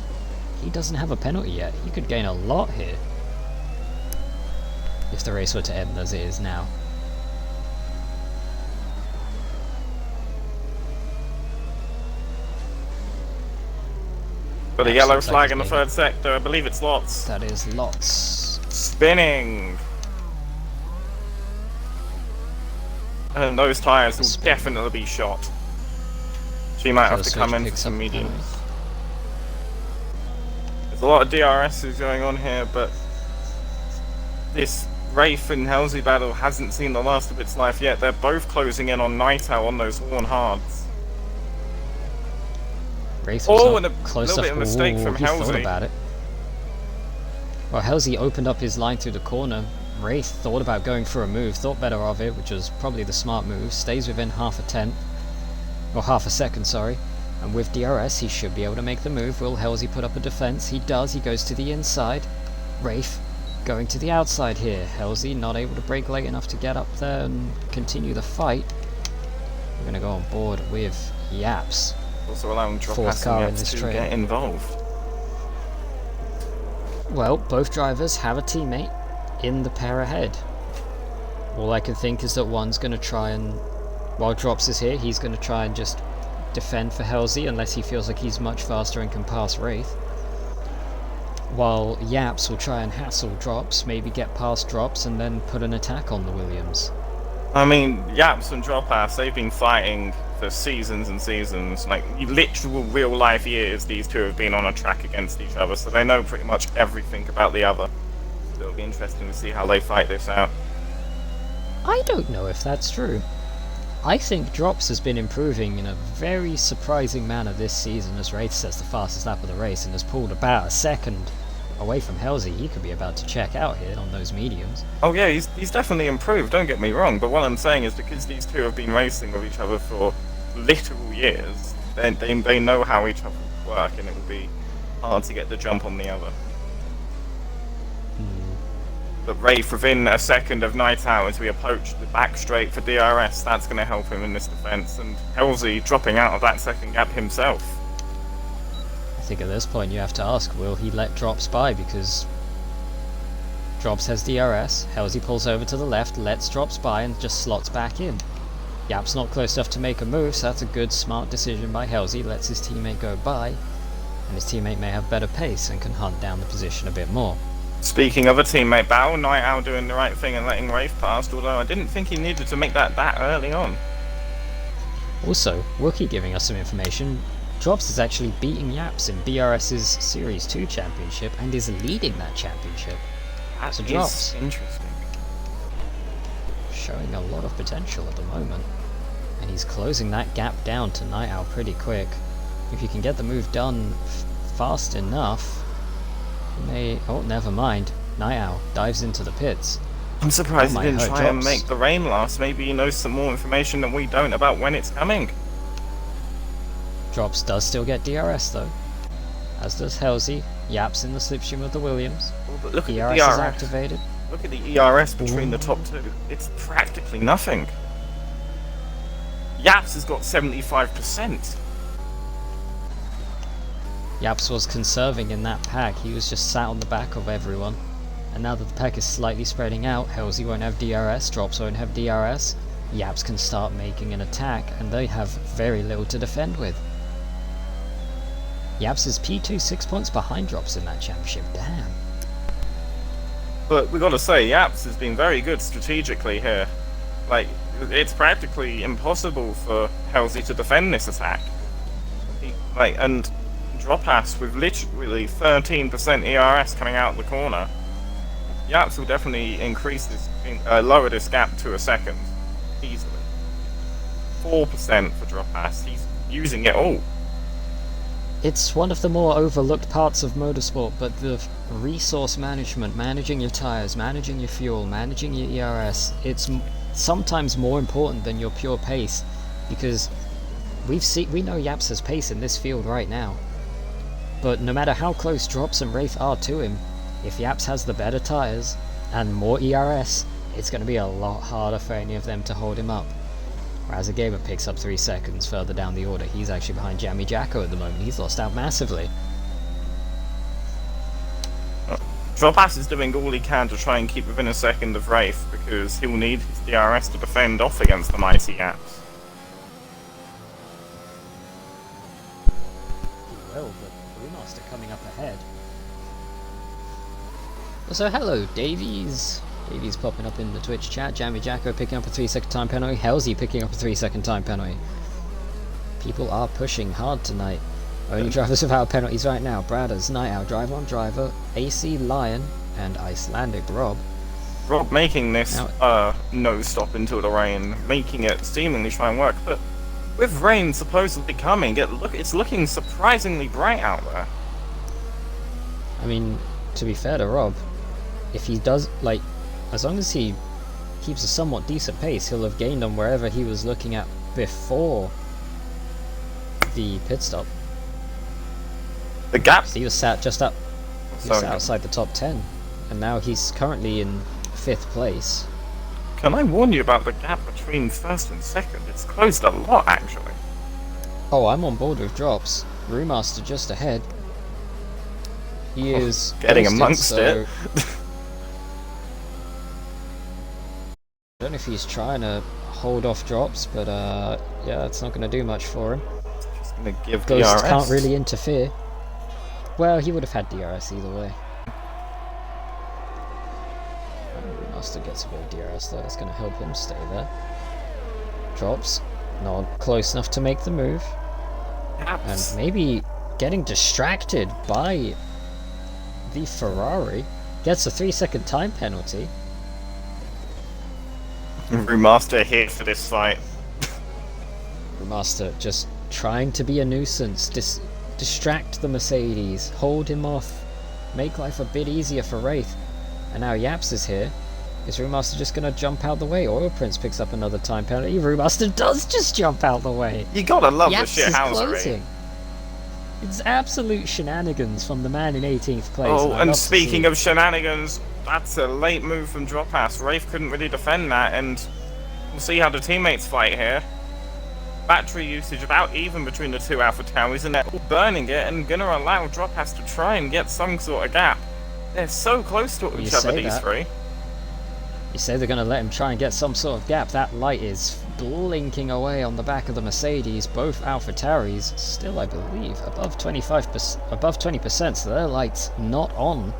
He doesn't have a penalty yet. He could gain a lot here if the race were to end as it is now. Got a Yaps yellow looks like flag he's in the getting- 3rd sector, I believe it's Lots. That is lots. Spinning! And those tyres will Spin. definitely be shot. She might have So to the come switch in for picks some up mediums. penalties. There's a lot of DRSs going on here, but this Wraith and Halsey battle hasn't seen the last of its life yet. They're both closing in on Night Owl on those worn hards. Wraith was Oh, not and a close little bit of enough. mistake Ooh, from he thought Halsey. about it. Well, Halsey opened up his line through the corner. Wraith thought about going for a move, thought better of it, which was probably the smart move. Stays within half a tenth, or half a second, sorry. And with DRS, he should be able to make the move. Will Halsey put up a defense? He does. He goes to the inside. Wraith going to the outside here. Halsey not able to brake late enough to get up there and continue the fight. We're going to go on board with Yaps. Also allowing Fourth car in Dropass this to train. get involved. Well, both drivers have a teammate in the pair ahead. All I can think is that one's going to try and, while Drops is here, he's going to try and just defend for Halsey unless he feels like he's much faster and can pass Wraith. While Yaps will try and hassle Drops, maybe get past Drops and then put an attack on the Williams. I mean, Yaps and Dropass, they've been fighting for seasons and seasons. Like, literal real life years, these two have been on a track against each other, so they know pretty much everything about the other. So it'll be interesting to see how they fight this out. I don't know if that's true. I think Drops has been improving in a very surprising manner this season as Wraith sets the fastest lap of the race and has pulled about a second away from Halsey. He could be about to check out here on those mediums. Oh yeah, he's definitely improved, don't get me wrong, but what I'm saying is because these two have been racing with each other for literal years, They know how each other work, and it will be hard to get the jump on the other. But Wraith, within a second of Night Owl as we approach the back straight for DRS, that's going to help him in this defense. And Halsey dropping out of that second gap himself. I think at this point you have to ask, will he let Drops by? Because Drops has DRS, Halsey pulls over to the left, lets Drops by and just slots back in. Yap's not close enough to make a move, so that's a good, smart decision by Halsey. Lets his teammate go by, and his teammate may have better pace and can hunt down the position a bit more. Speaking of a teammate battle, Night Owl doing the right thing and letting Wraith past, although I didn't think he needed to make that early on. Also, Wookie giving us some information, Drops is actually beating Yaps in BRS's Series 2 championship and is leading that championship. That So is Drops interesting. showing a lot of potential at the moment. And he's closing that gap down to Night Owl pretty quick. If you can get the move done fast enough, you may... Oh, never mind. Night Owl dives into the pits. I'm surprised That he might didn't hurt try and Drops. make the rain last. Maybe he knows some more information that we don't about when it's coming. Drops does still get DRS though, as does Halsey. Yaps in the slipstream of the Williams. Oh, but look at ERS the is ERS. activated. Look at the ERS between the top two. It's practically nothing. Yaps has got 75%. Yaps was conserving in that pack, he was just sat on the back of everyone. And now that the pack is slightly spreading out, Halsey won't have DRS, Drops won't have DRS, Yaps can start making an attack, and they have very little to defend with. Yaps is P2 6 points behind Drops in that championship, damn. But we gotta say, Yaps has been very good strategically here. Like, it's practically impossible for Halsey to defend this attack. And Dropass with literally 13% ERS coming out the corner. Yaps will definitely increase this, lower this gap to a second, easily. 4% for Dropass, he's using it all. It's one of the more overlooked parts of motorsport, but the resource management, managing your tyres, managing your fuel, managing your ERS, it's sometimes more important than your pure pace, because we know Yaps has pace in this field right now. But no matter how close Drops and Wraith are to him, if Yaps has the better tyres and more ERS, it's going to be a lot harder for any of them to hold him up. Whereas a Gamer picks up 3 seconds further down the order. He's actually behind Jammy Jacko at the moment. He's lost out massively. Dropass is doing all he can to try and keep within a second of Wraith, because he'll need his DRS to defend off against the mighty Yaps. Well, but Brewmaster coming up ahead. So hello, Davies. Davies popping up in the Twitch chat. Jammy Jacko picking up a 3-second time penalty. Halsey picking up a 3-second time penalty. People are pushing hard tonight. Only drivers without penalties right now. Bradders, Night Owl, Driver on Driver, AC Lion, and Icelandic Rob. Rob making this no stop into the rain, making it seemingly try and work, but with rain supposedly coming, it's looking surprisingly bright out there. I mean, to be fair to Rob, if he does, like, as long as he keeps a somewhat decent pace, he'll have gained on wherever he was looking at before the pit stop. The gap. He was sat just up. He was outside the top 10, and now he's currently in 5th place. Can I warn you about the gap between first and second? It's closed a lot, actually. Oh, I'm on board with Drops. Brewmaster just ahead. He is getting posted, amongst so it. I don't know if he's trying to hold off Drops, but yeah, it's not going to do much for him. Just gonna give Ghost DRS. can't really interfere. Well, he would have had DRS either way. Master gets a bit of DRS though, that's going to help him stay there. Drops, not close enough to make the move. Yaps. And maybe getting distracted by the Ferrari. Gets a 3-second time penalty. Remaster here for this fight. Master just trying to be a nuisance, distract the Mercedes, hold him off, make life a bit easier for Wraith. And now Yaps is here. Is Brewmaster just going to jump out the way? Oil Prince picks up another time penalty. Brewmaster does just jump out the way. You gotta love Yaps the shit is housery. closing. It's absolute shenanigans from the man in 18th place. Oh, I'd and love to speaking see of shenanigans, that's a late move from Drop Pass. Wraith couldn't really defend that, and we'll see how the teammates fight here. Battery usage about even between the two Alpha Towers, and they're all burning it and gonna allow Drop Pass to try and get some sort of gap. They're so close to each other, these three. You say they're going to let him try and get some sort of gap. That light is blinking away on the back of the Mercedes. Both AlphaTauris still, I believe, above 20%, so their light's not on.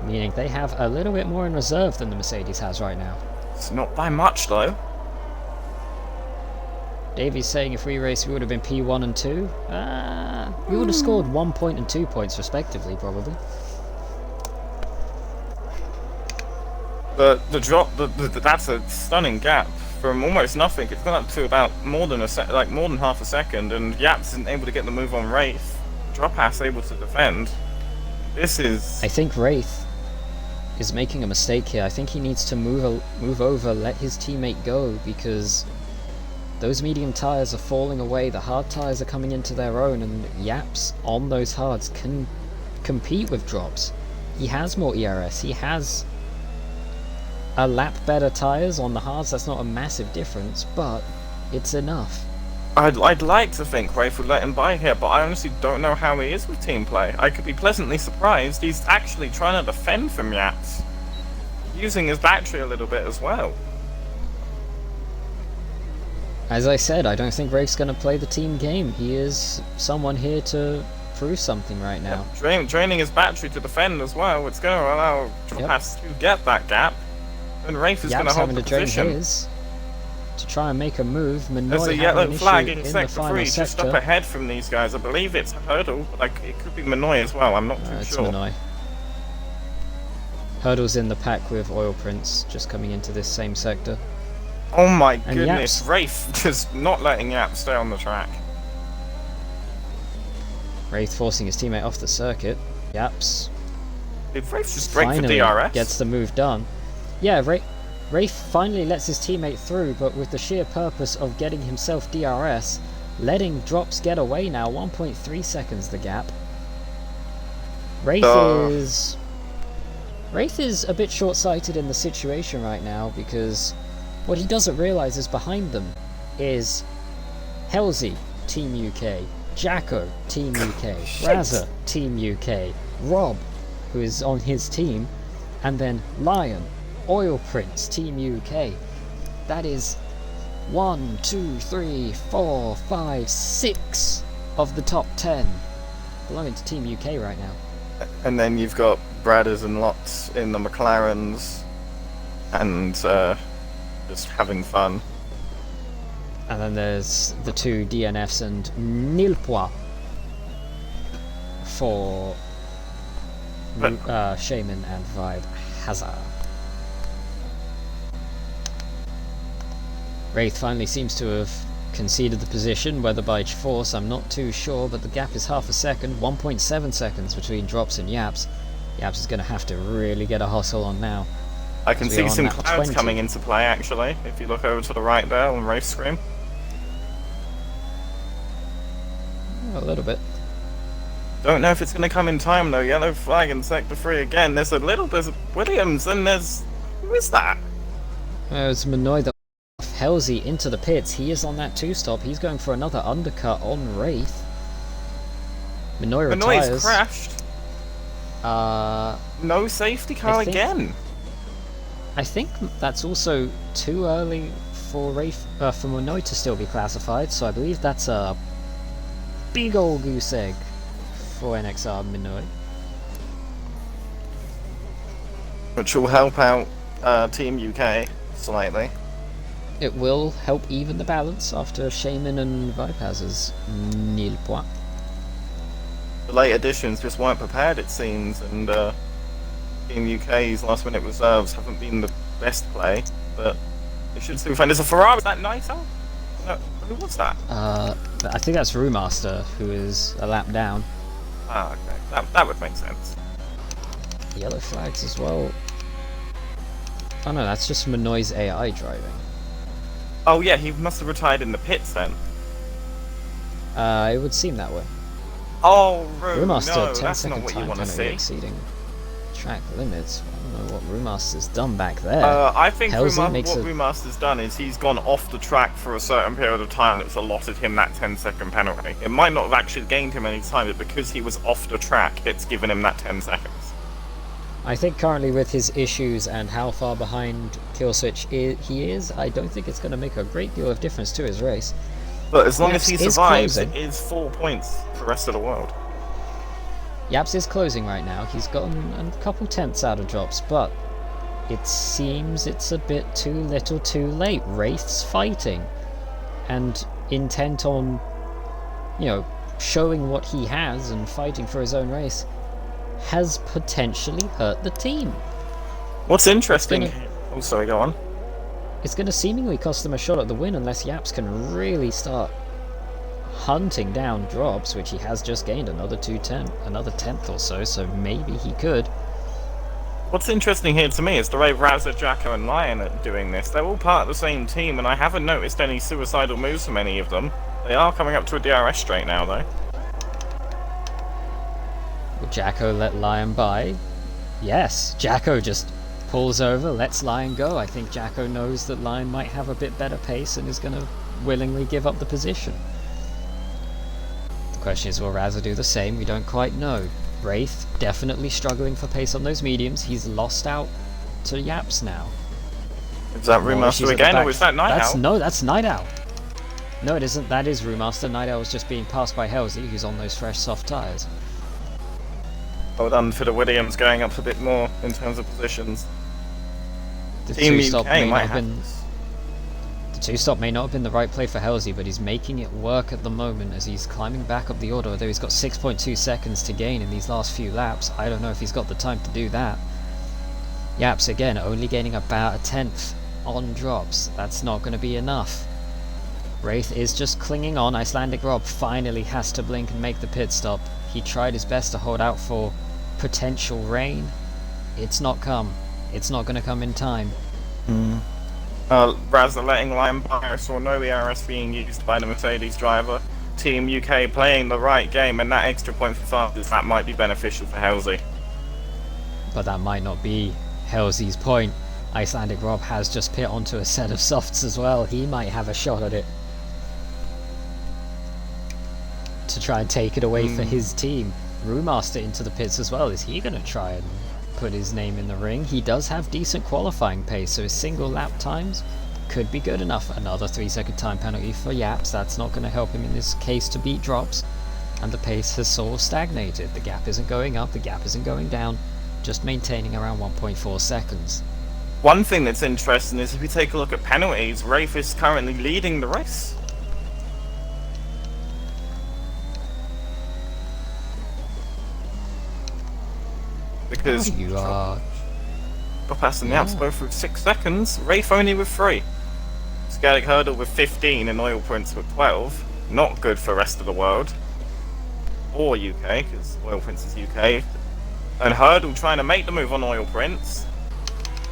Meaning they have a little bit more in reserve than the Mercedes has right now. It's not by much, though. Davey's saying if we raced, we would have been P1 and 2. We would have scored 1 point and 2 points, respectively, probably. But the drop, that's a stunning gap from almost nothing. It's gone up to about more than half a second, and Yaps isn't able to get the move on Wraith. Drop Pass able to defend. This is. I think Wraith is making a mistake here. I think he needs to move over, let his teammate go, because those medium tyres are falling away. The hard tyres are coming into their own, and Yaps on those hards can compete with drops. He has more ERS. He has a lap better tyres on the hards. That's not a massive difference, but it's enough. I'd like to think Wraith would let him by here, but I honestly don't know how he is with team play. I could be pleasantly surprised. He's actually trying to defend from Yaps, using his battery a little bit as well. As I said, I don't think Wraith's going to play the team game. He is someone here to prove something right now. Draining his battery to defend as well. It's going to allow Drop Pass to get that gap. And Wraith is going to hold the position. Drain his to try and make a move. There's a yellow flag in sector 3, just up ahead from these guys. I believe it's Hurdle, like it could be Manoy as well. I'm not too sure. It's Manoy. Hurdle's in the pack with Oil Prince, just coming into this same sector. Oh my goodness, Wraith just not letting Yap stay on the track. Wraith forcing his teammate off the circuit. Yaps. Did Wraith just break the DRS? Gets the move done. Yeah, Wraith finally lets his teammate through, but with the sheer purpose of getting himself DRS, letting Drops get away now. 1.3 seconds the gap. Wraith is a bit short-sighted in the situation right now, because what he doesn't realise is behind them is Halsey, Team UK, Jacko, Team UK, Razza, Team UK, Rob, who is on his team, and then Lion, Oil Prince, Team UK. That is 1, 2, 3, 4, 5, 6 of the top 10 belonging to Team UK right now. And then you've got Bradders and Lots in the McLarens, and just having fun. And then there's the two DNFs and Nilpois for Shaman and Vibe Hazard. Wraith finally seems to have conceded the position, whether by force I'm not too sure, but the gap is half a second, 1.7 seconds between Drops and Yaps. Yaps is going to have to really get a hustle on now. I can see some clouds coming into play actually, if you look over to the right there on Wraith's screen. A little bit. Don't know if it's going to come in time though. Yellow flag in sector 3 again. There's Williams, and there's... who is that? It's Manoy that Halsey into the pits. He is on that 2-stop. He's going for another undercut on Wraith. Manoy retires. Manoy's crashed. No safety car again. I think that's also too early for for Manoy to still be classified, so I believe that's a big old goose egg for NXR Manoy. Which will help out Team UK slightly. It will help even the balance after Shaman and Vipaz's nil point. The late additions just weren't prepared, it seems, and Team UK's last minute reserves haven't been the best play, but they should soon find. There's a Ferrari. Is that Naito? No, who was that? I think that's Brewmaster, who is a lap down. Ah, okay. That would make sense. Yellow flags as well. Oh no, that's just Manoy's AI driving. Oh yeah, he must have retired in the pits then. It would seem that way. Oh, Rue, Brewmaster, no, 10 that's not second what you time want to penalty see. exceeding track limits. I don't know what Brewmaster's done back there. I think what makes Brewmaster's done is he's gone off the track for a certain period of time that's allotted him that 10-second penalty. It might not have actually gained him any time, but because he was off the track, it's given him that 10 seconds. I think currently with his issues and how far behind Killswitch he is, I don't think it's going to make a great deal of difference to his race. But as long as Yaps he is survives, closing. it is 4 points for the rest of the world. Yaps is closing right now. He's gotten a couple tenths out of drops, but it seems it's a bit too little too late. Wraith's fighting and intent on, you know, showing what he has and fighting for his own race has potentially hurt the team. What's interesting... Oh, sorry, go on. It's going to seemingly cost them a shot at the win unless Yaps can really start hunting down drops, which he has just gained another tenth or so maybe he could. What's interesting here to me is the way Razza, Jacko and Lion are doing this. They're all part of the same team, and I haven't noticed any suicidal moves from any of them. They are coming up to a DRS straight now, though. Will Jacko let Lion by? Yes, Jacko just pulls over, lets Lion go. I think Jacko knows that Lion might have a bit better pace and is going to willingly give up the position. The question is, will Razza do the same? We don't quite know. Wraith definitely struggling for pace on those mediums. He's lost out to Yaps now. Is that Remaster again, or is that Night Owl? No, that's Night Owl. No, it isn't. That is Remaster. Night Owl was just being passed by Halsey, who's on those fresh soft tyres. Well done for the Williams going up a bit more in terms of positions. The Team two-stop UK may might not have have been... this. The two-stop may not have been the right play for Halsey, but he's making it work at the moment as he's climbing back up the order, although he's got 6.2 seconds to gain in these last few laps. I don't know if he's got the time to do that. Yaps, again, only gaining about a tenth on drops. That's not going to be enough. Wraith is just clinging on. Icelandic Rob finally has to blink and make the pit stop. He tried his best to hold out for potential rain. It's not come. It's not going to come in time. Razza letting Lion by. I saw no ERS being used by the Mercedes driver. Team UK playing the right game, and that extra point for fastest, that might be beneficial for Halsey. But that might not be Halsey's point. Icelandic Rob has just pit onto a set of softs as well. He might have a shot at it to try and take it away for his team. Brewmaster into the pits as well. Is he going to try and put his name in the ring? He does have decent qualifying pace, so his single lap times could be good enough. Another 3-second time penalty for Yaps. That's not going to help him in this case to beat drops, and the pace has sort of stagnated. The gap isn't going up, the gap isn't going down, just maintaining around 1.4 seconds. One thing that's interesting is if you take a look at penalties, Rafe is currently leading the race. Because You are... Boppas and Yaps both with 6 seconds, Rafe only with 3. Scatic Hurdle with 15 and Oil Prince with 12. Not good for the rest of the world. Or UK, because Oil Prince is UK. And Hurdle trying to make the move on Oil Prince.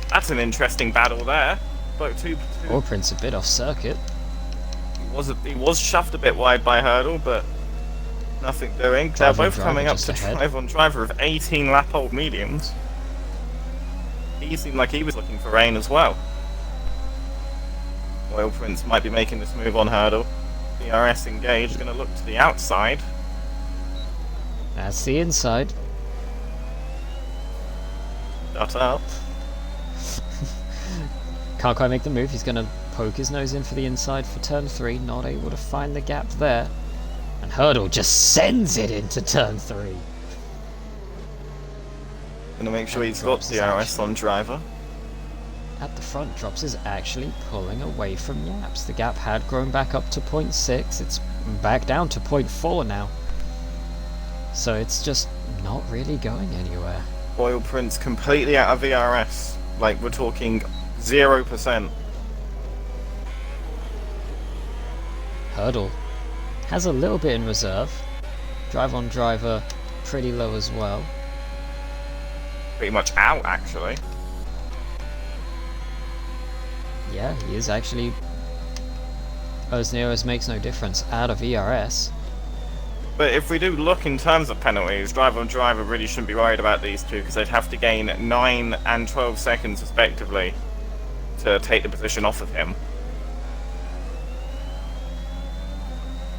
That's an interesting battle there. Both two. Oil Prince a bit off circuit. He was shoved a bit wide by Hurdle, but nothing doing. They're both coming up to drive on driver with 18 lap old mediums. He seemed like he was looking for rain as well. Oil Prince might be making this move on Hurdle. DRS engaged, going to look to the outside. That's the inside. Shut up. Can't quite make the move. He's going to poke his nose in for the inside for turn 3. Not able to find the gap there. And Hurdle just sends it into turn 3. Gonna make sure he's got DRS on driver. At the front, Drops is actually pulling away from Yaps. The gap had grown back up to 0.6. It's back down to 0.4 now. So it's just not really going anywhere. Oil Prince completely out of VRS. Like, we're talking 0%. Hurdle has a little bit in reserve. Drive on driver pretty low as well. Pretty much out, actually. Yeah, he is actually, as near as makes no difference, out of ERS. But if we do look in terms of penalties, driver on driver really shouldn't be worried about these two because they'd have to gain 9 and 12 seconds respectively to take the position off of him.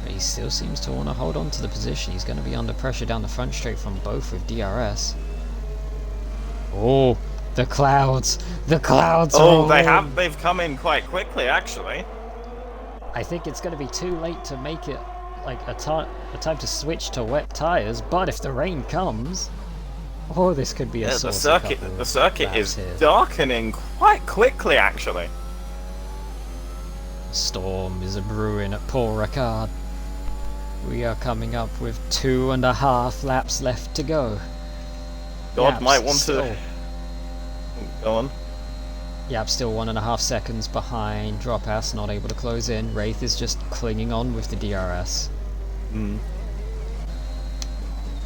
But he still seems to want to hold on to the position. He's going to be under pressure down the front straight from both with DRS. Oh, the clouds! The clouds! Oh, they've come in quite quickly actually. I think it's going to be too late to make it like a time to switch to wet tires, but if the rain comes, oh, this could be a the circuit is darkening quite quickly actually. Storm is a brewing at Paul Ricard. We are coming up with 2.5 laps left to go. God might want to go on. Yep, still 1.5 seconds behind. Dropass not able to close in. Wraith is just clinging on with the DRS.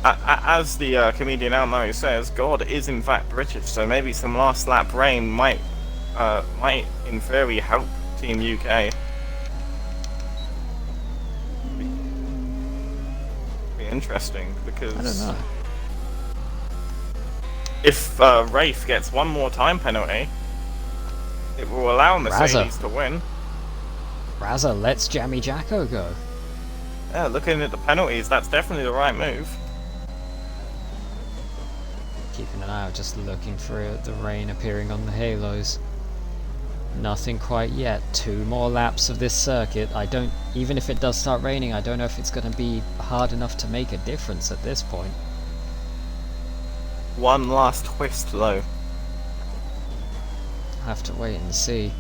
As the comedian out now says, God is in fact British, so maybe some last lap rain might in theory help Team UK. Be interesting because I don't know. If Wraith gets one more time penalty, it will allow Mercedes to win. Razza lets Jammy Jacko go. Yeah, looking at the penalties, that's definitely the right move. Keeping an eye out, just looking for the rain appearing on the halos. Nothing quite yet. 2 more laps of this circuit. Even if it does start raining, I don't know if it's going to be hard enough to make a difference at this point. One last twist though. Have to wait and see.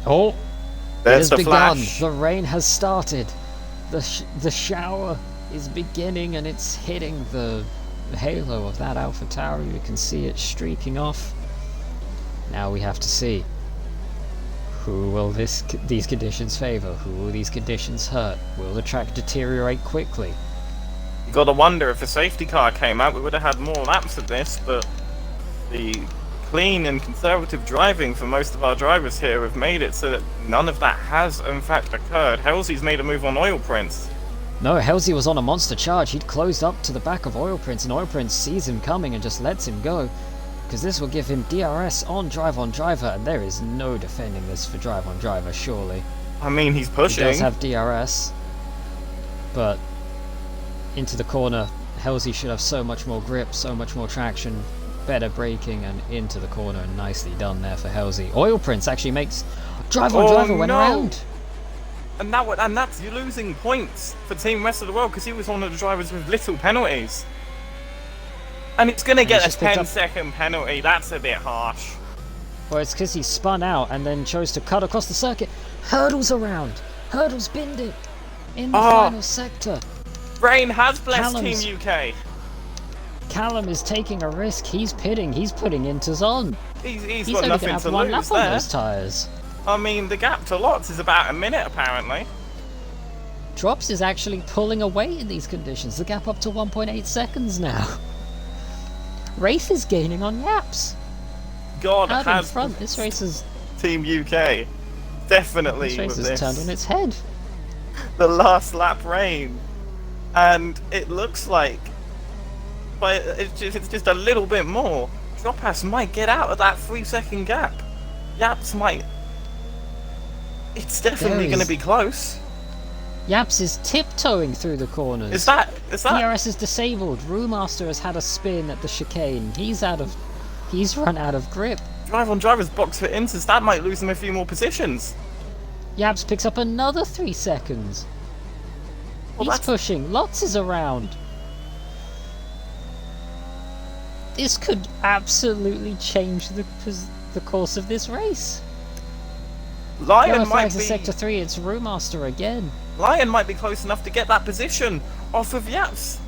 Oh! There's it has begun. Flash. The rain has started. The shower is beginning and it's hitting the halo of that Alpha Tower. You can see it streaking off. Now we have to see. Who will these conditions favour? Who will these conditions hurt? Will the track deteriorate quickly? You gotta wonder, if a safety car came out, we would have had more laps of this, but the clean and conservative driving for most of our drivers here have made it so that none of that has in fact occurred. Halsey's made a move on Oil Prince. No, Halsey was on a monster charge. He'd closed up to the back of Oil Prince, and Oil Prince sees him coming and just lets him go. Because this will give him DRS on driver, and there is no defending this for drive on driver, surely. I mean, he's pushing. He does have DRS, but into the corner, Halsey should have so much more grip, so much more traction, better braking, and into the corner, and nicely done there for Halsey. Oil Prince actually makes drive on driver went around. And that's you losing points for Team Rest of the World because he was one of the drivers with little penalties. And it's going to get a 10-second penalty. That's a bit harsh. Well, it's because he spun out and then chose to cut across the circuit. Hurdles around. Hurdles binned it in the final sector. Rain has blessed Team UK. Callum is taking a risk. He's pitting. He's putting Inters on. He's only got nothing gonna have to one lose lap there. on those tyres. I mean, the gap to Lots is about a minute, apparently. Drops is actually pulling away in these conditions. The gap up to 1.8 seconds now. Wraith is gaining on Yaps. God out has in front. This race is Team UK definitely this race with is turned on its head. The last lap rain, and it looks like, but it's just a little bit more. Dropass might get out of that 3-second gap. Yaps might. It's definitely going to be close. Yaps is tiptoeing through the corners. Is that? DRS is disabled. Brewmaster has had a spin at the chicane. He's run out of grip. Drive on driver's box for Inters. That might lose him a few more positions. Yaps picks up another 3 seconds. Well, he's pushing. Lots is around. This could absolutely change the course of this race. Lion might be Sector 3. It's Brewmaster again. Lion might be close enough to get that position off of Yaps.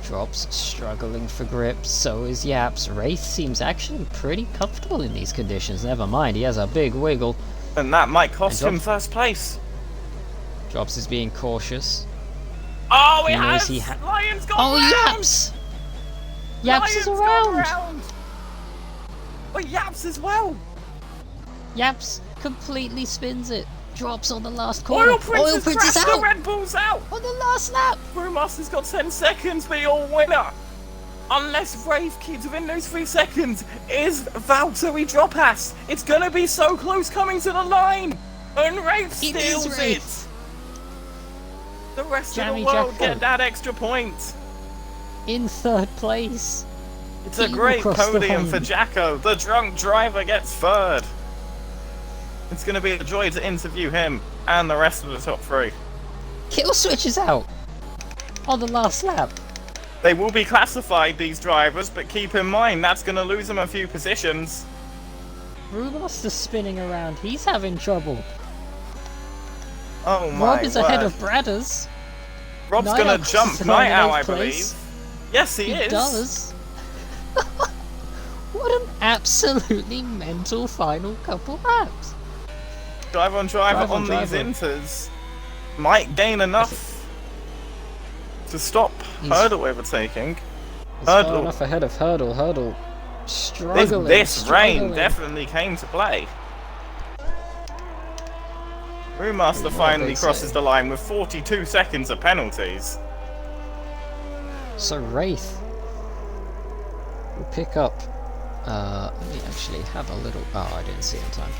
Drops struggling for grip, so is Yaps. Wraith seems actually pretty comfortable in these conditions. Never mind, he has a big wiggle. And that might cost him first place. Drops is being cautious. Oh, Lion's gone round! Yaps! Yaps is around! But Yaps as well. Yaps completely spins it. Drops on the last corner. Oil Prince has is crashed. out The Red Bull's out. on the last lap. Brewmaster's got 10 seconds, but your winner, unless Wraith keeps within those 3 seconds, is Valtteri Droppass. It's gonna be so close coming to the line, and Wraith steals it. The rest Jammy of the world Jacko get that extra point. in third place. It's a Team great across the podium line. for Jacko. The drunk driver gets third. It's going to be a joy to interview him and the rest of the top 3. Kill switch is out on the last lap. They will be classified, these drivers, but keep in mind that's going to lose them a few positions. Brewmaster's spinning around. He's having trouble. Oh my Rob is ahead word. of Bradders. Rob's Night going Owl to jump is Night in Owl, I 8th believe. place. Yes, he He is. does. What an absolutely mental final couple laps. Driver on driver on these inters might gain enough to stop Hurdle overtaking. He's far Hurdle. enough ahead of Hurdle. Hurdle struggling. This rain struggling. definitely came to play. Brewmaster What finally they crosses say. the line with 42 seconds of penalties. So Wraith will pick up. Let me actually have a little. Oh, I didn't see it in time.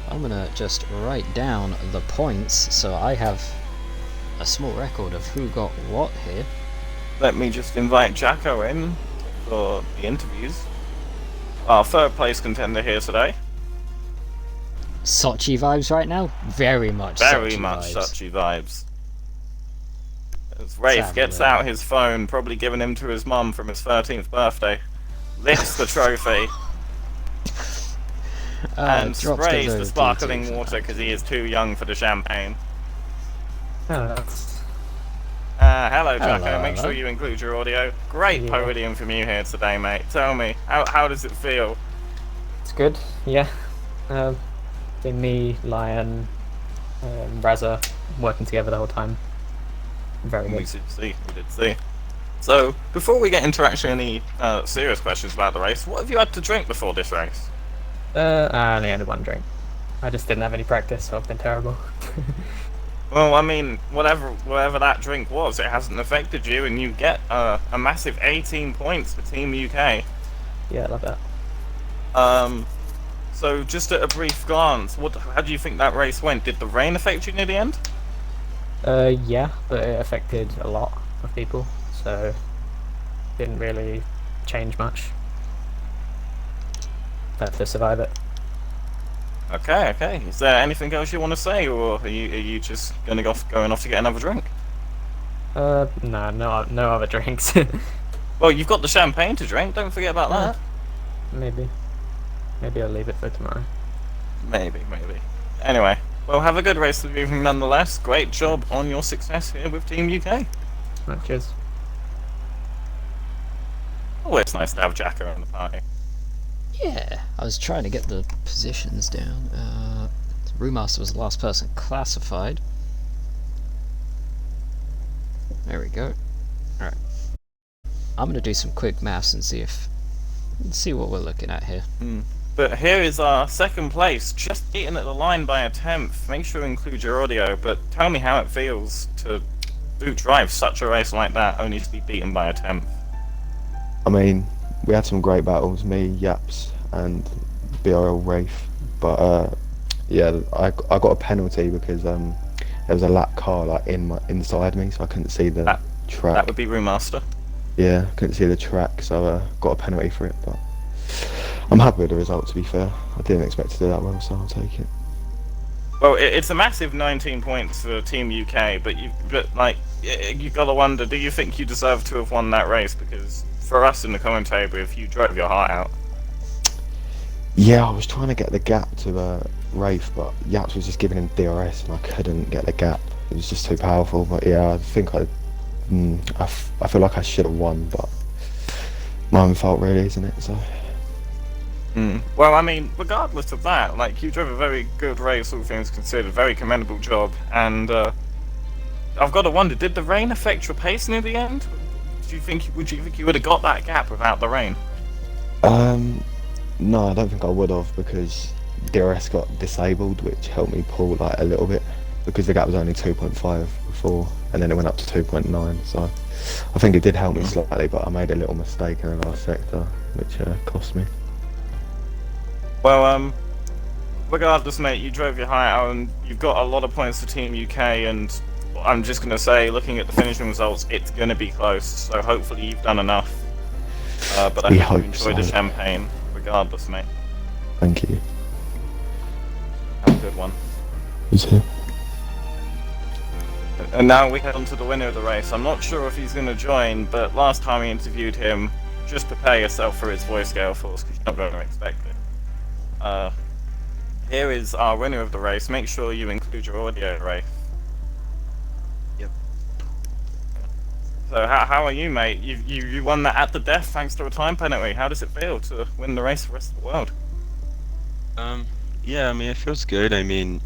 I'm gonna just write down the points so I have a small record of who got what here. Let me just invite Jacko in for the interviews. Our third place contender here today. Sochi vibes right now? Very much Very Sochi much vibes. Sochi vibes. As Rafe have a gets look. out his phone, probably given him to his mum from his 13th birthday, lifts the trophy, and drops the sprays load the of sparkling DT. water because he is too young for the champagne. Oh, that's... Hello, Jacko. Hello, Make hello. sure you include your audio. Great Yeah. podium from you here today, mate. Tell me, how does it feel? It's good, yeah. Been me, Lion, Razza working together the whole time. Very We good. did see. We did see. So, before we get into actually any serious questions about the race, what have you had to drink before this race? I only had one drink. I just didn't have any practice, so I've been terrible. Well, I mean, whatever that drink was, it hasn't affected you, and you get a massive 18 points for Team UK. Yeah, I love that. So just at a brief glance, how do you think that race went? Did the rain affect you near the end? Yeah, but it affected a lot of people, so didn't really change much. Had to survive it. Okay. Is there anything else you want to say, or are you just going off to get another drink? No other drinks. Well, you've got the champagne to drink. Don't forget about that. Maybe I'll leave it for tomorrow. Maybe. Anyway, well, have a good race of evening nonetheless. Great job on your success here with Team UK. Right, cheers. Always nice to have Jacko in the party. Yeah, I was trying to get the positions down. Brewmaster was the last person classified. There we go. Alright. I'm gonna do some quick maths and see what we're looking at here. But here is our second place, just beaten at the line by a tenth. Make sure to include your audio, but tell me how it feels to drive such a race like that, only to be beaten by a tenth. I mean, we had some great battles, me, Yaps, and BRL Wraith. But yeah, I got a penalty because there was a lap car like inside me, so I couldn't see the track. That would be Brewmaster. Yeah, I couldn't see the track, so got a penalty for it. But I'm happy with the result. To be fair, I didn't expect to do that well, so I'll take it. Well, it's a massive 19 points for Team UK, but you've got to wonder, do you think you deserve to have won that race? Because for us in the commentary, if you drove your heart out. Yeah, I was trying to get the gap to Wraith, but Yaps was just giving him DRS, and I couldn't get the gap. It was just too powerful. But yeah, I think I feel like I should have won, but my own fault really, isn't it? So. Well, I mean, regardless of that, like, you drove a very good race, all things considered, very commendable job, and I've got to wonder, did the rain affect your pace near the end? Would you think you would have got that gap without the rain? No, I don't think I would have because DRS got disabled, which helped me pull like a little bit because the gap was only 2.5 before, and then it went up to 2.9. So I think it did help me slightly, but I made a little mistake in the last sector, which cost me. Well, regardless, mate, you drove your height out and you've got a lot of points for Team UK, and I'm just going to say, looking at the finishing results, it's going to be close, so hopefully you've done enough. But I We hope you hope enjoy the so. champagne, regardless, mate. Thank you. Have a good one. You too. And now we head on to the winner of the race. I'm not sure if he's going to join, but last time we interviewed him, just prepare yourself for his voice scale force, because you're not going to expect it. Here is our winner of the race. Make sure you include your audio, Ray. Yep. So how are you, mate? You won that at the death thanks to a time penalty. How does it feel to win the race for the rest of the world? Yeah, I mean, it feels good. I mean,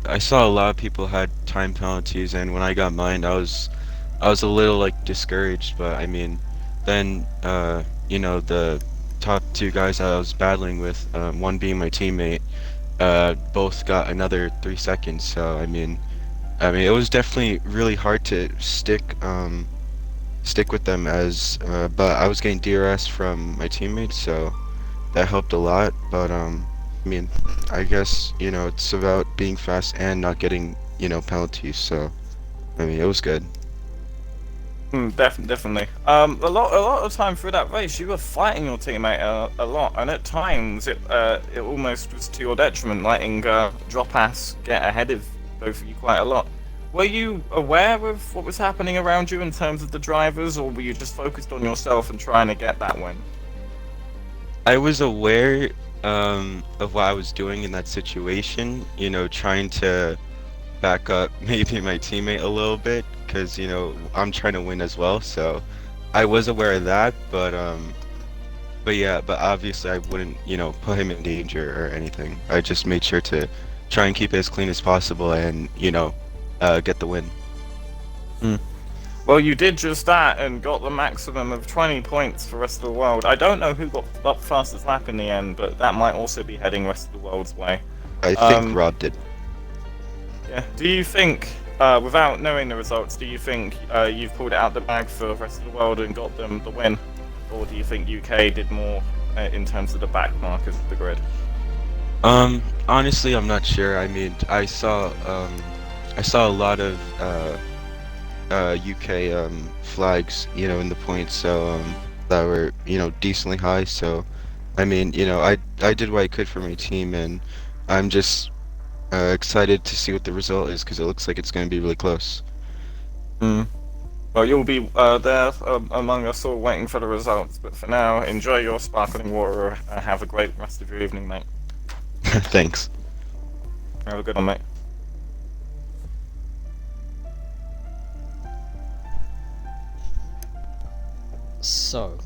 I saw a lot of people had time penalties, and when I got mine, I was a little like discouraged. But I mean, then the top two guys I was battling with, one being my teammate, both got another 3 seconds. So it was definitely really hard to stick with them but I was getting DRS from my teammates, so that helped a lot. But I guess it's about being fast and not getting penalties. So it was good. Definitely. A lot of time through that race, you were fighting your teammate a lot, and at times it almost was to your detriment, letting drop ass get ahead of both of you quite a lot. Were you aware of what was happening around you in terms of the drivers, or were you just focused on yourself and trying to get that win? I was aware of what I was doing in that situation, trying to back up maybe my teammate a little bit, because I'm trying to win as well. So I was aware of that, but obviously I wouldn't put him in danger or anything. I just made sure to try and keep it as clean as possible and get the win. Well, you did just that and got the maximum of 20 points for rest of the world. I don't know who got up fastest lap in the end, but that might also be heading rest of the world's way. I think Rob did. Yeah. Do you think, without knowing the results, do you think you've pulled it out the bag for the rest of the world and got them the win? Or do you think UK did more in terms of the back markers of the grid? Honestly, I'm not sure. I mean, I saw a lot of UK flags, in the points, so that were decently high. So, I did what I could for my team, and I'm just excited to see what the result is because it looks like it's going to be really close. Well, you'll be there among us all waiting for the results. But for now, enjoy your sparkling water and have a great rest of your evening, mate. Thanks. Have a good one, mate. So,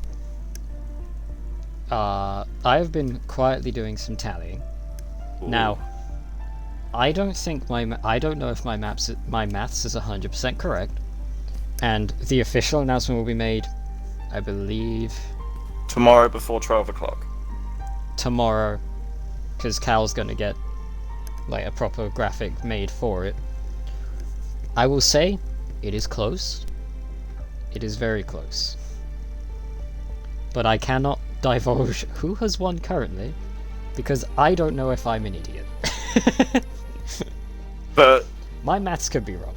I've been quietly doing some tallying. Ooh. Now, I don't know if my maths is 100% correct, and the official announcement will be made, I believe, Tomorrow before 12 o'clock. tomorrow, because Cal's gonna get like a proper graphic made for it. I will say it is close. It is very close. But I cannot divulge who has won currently, because I don't know if I'm an idiot. But My maths could be wrong.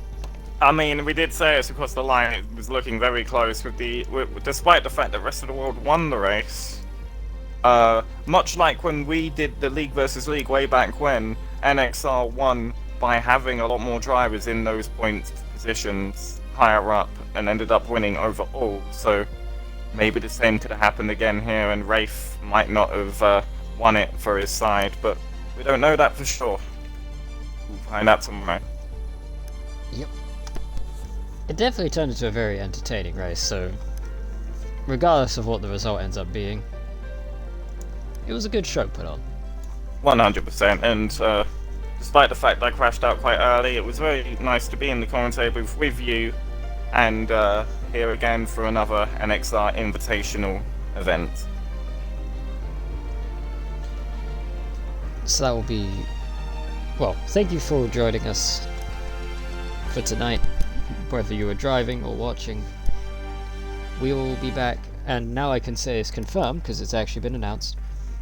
I mean, we did say it's across the line. It was looking very close despite the fact that the rest of the world won the race. Much like when we did the League versus League way back when, NXR won by having a lot more drivers in those points positions higher up and ended up winning overall. So maybe the same could have happened again here, and Rafe might not have won it for his side, but we don't know that for sure. We'll find out tomorrow. Yep. It definitely turned into a very entertaining race, so regardless of what the result ends up being, it was a good show put on. 100%, and despite the fact I crashed out quite early, it was very nice to be in the commentary booth with you and here again for another NXR Invitational event. So that will be... Well, thank you for joining us for tonight, whether you were driving or watching. We will be back, and now I can say it's confirmed because it's actually been announced.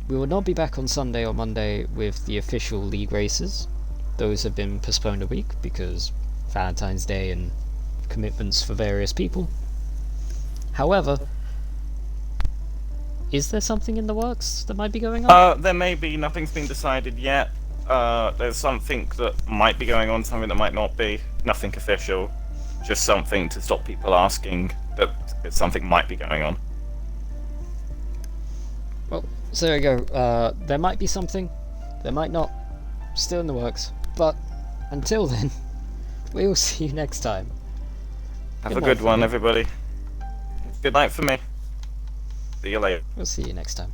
We will not be back on Sunday or Monday with the official league races. Those have been postponed a week because Valentine's Day and commitments for various people. However, is there something in the works that might be going on? There may be. Nothing's been decided yet. There's something that might be going on, something that might not be. Nothing official. Just something to stop people asking that something might be going on. Well, so there you go. There might be something. There might not. Still in the works. But until then, we will see you next time. Have a good one, everybody. Good night for me. See you later. We'll see you next time.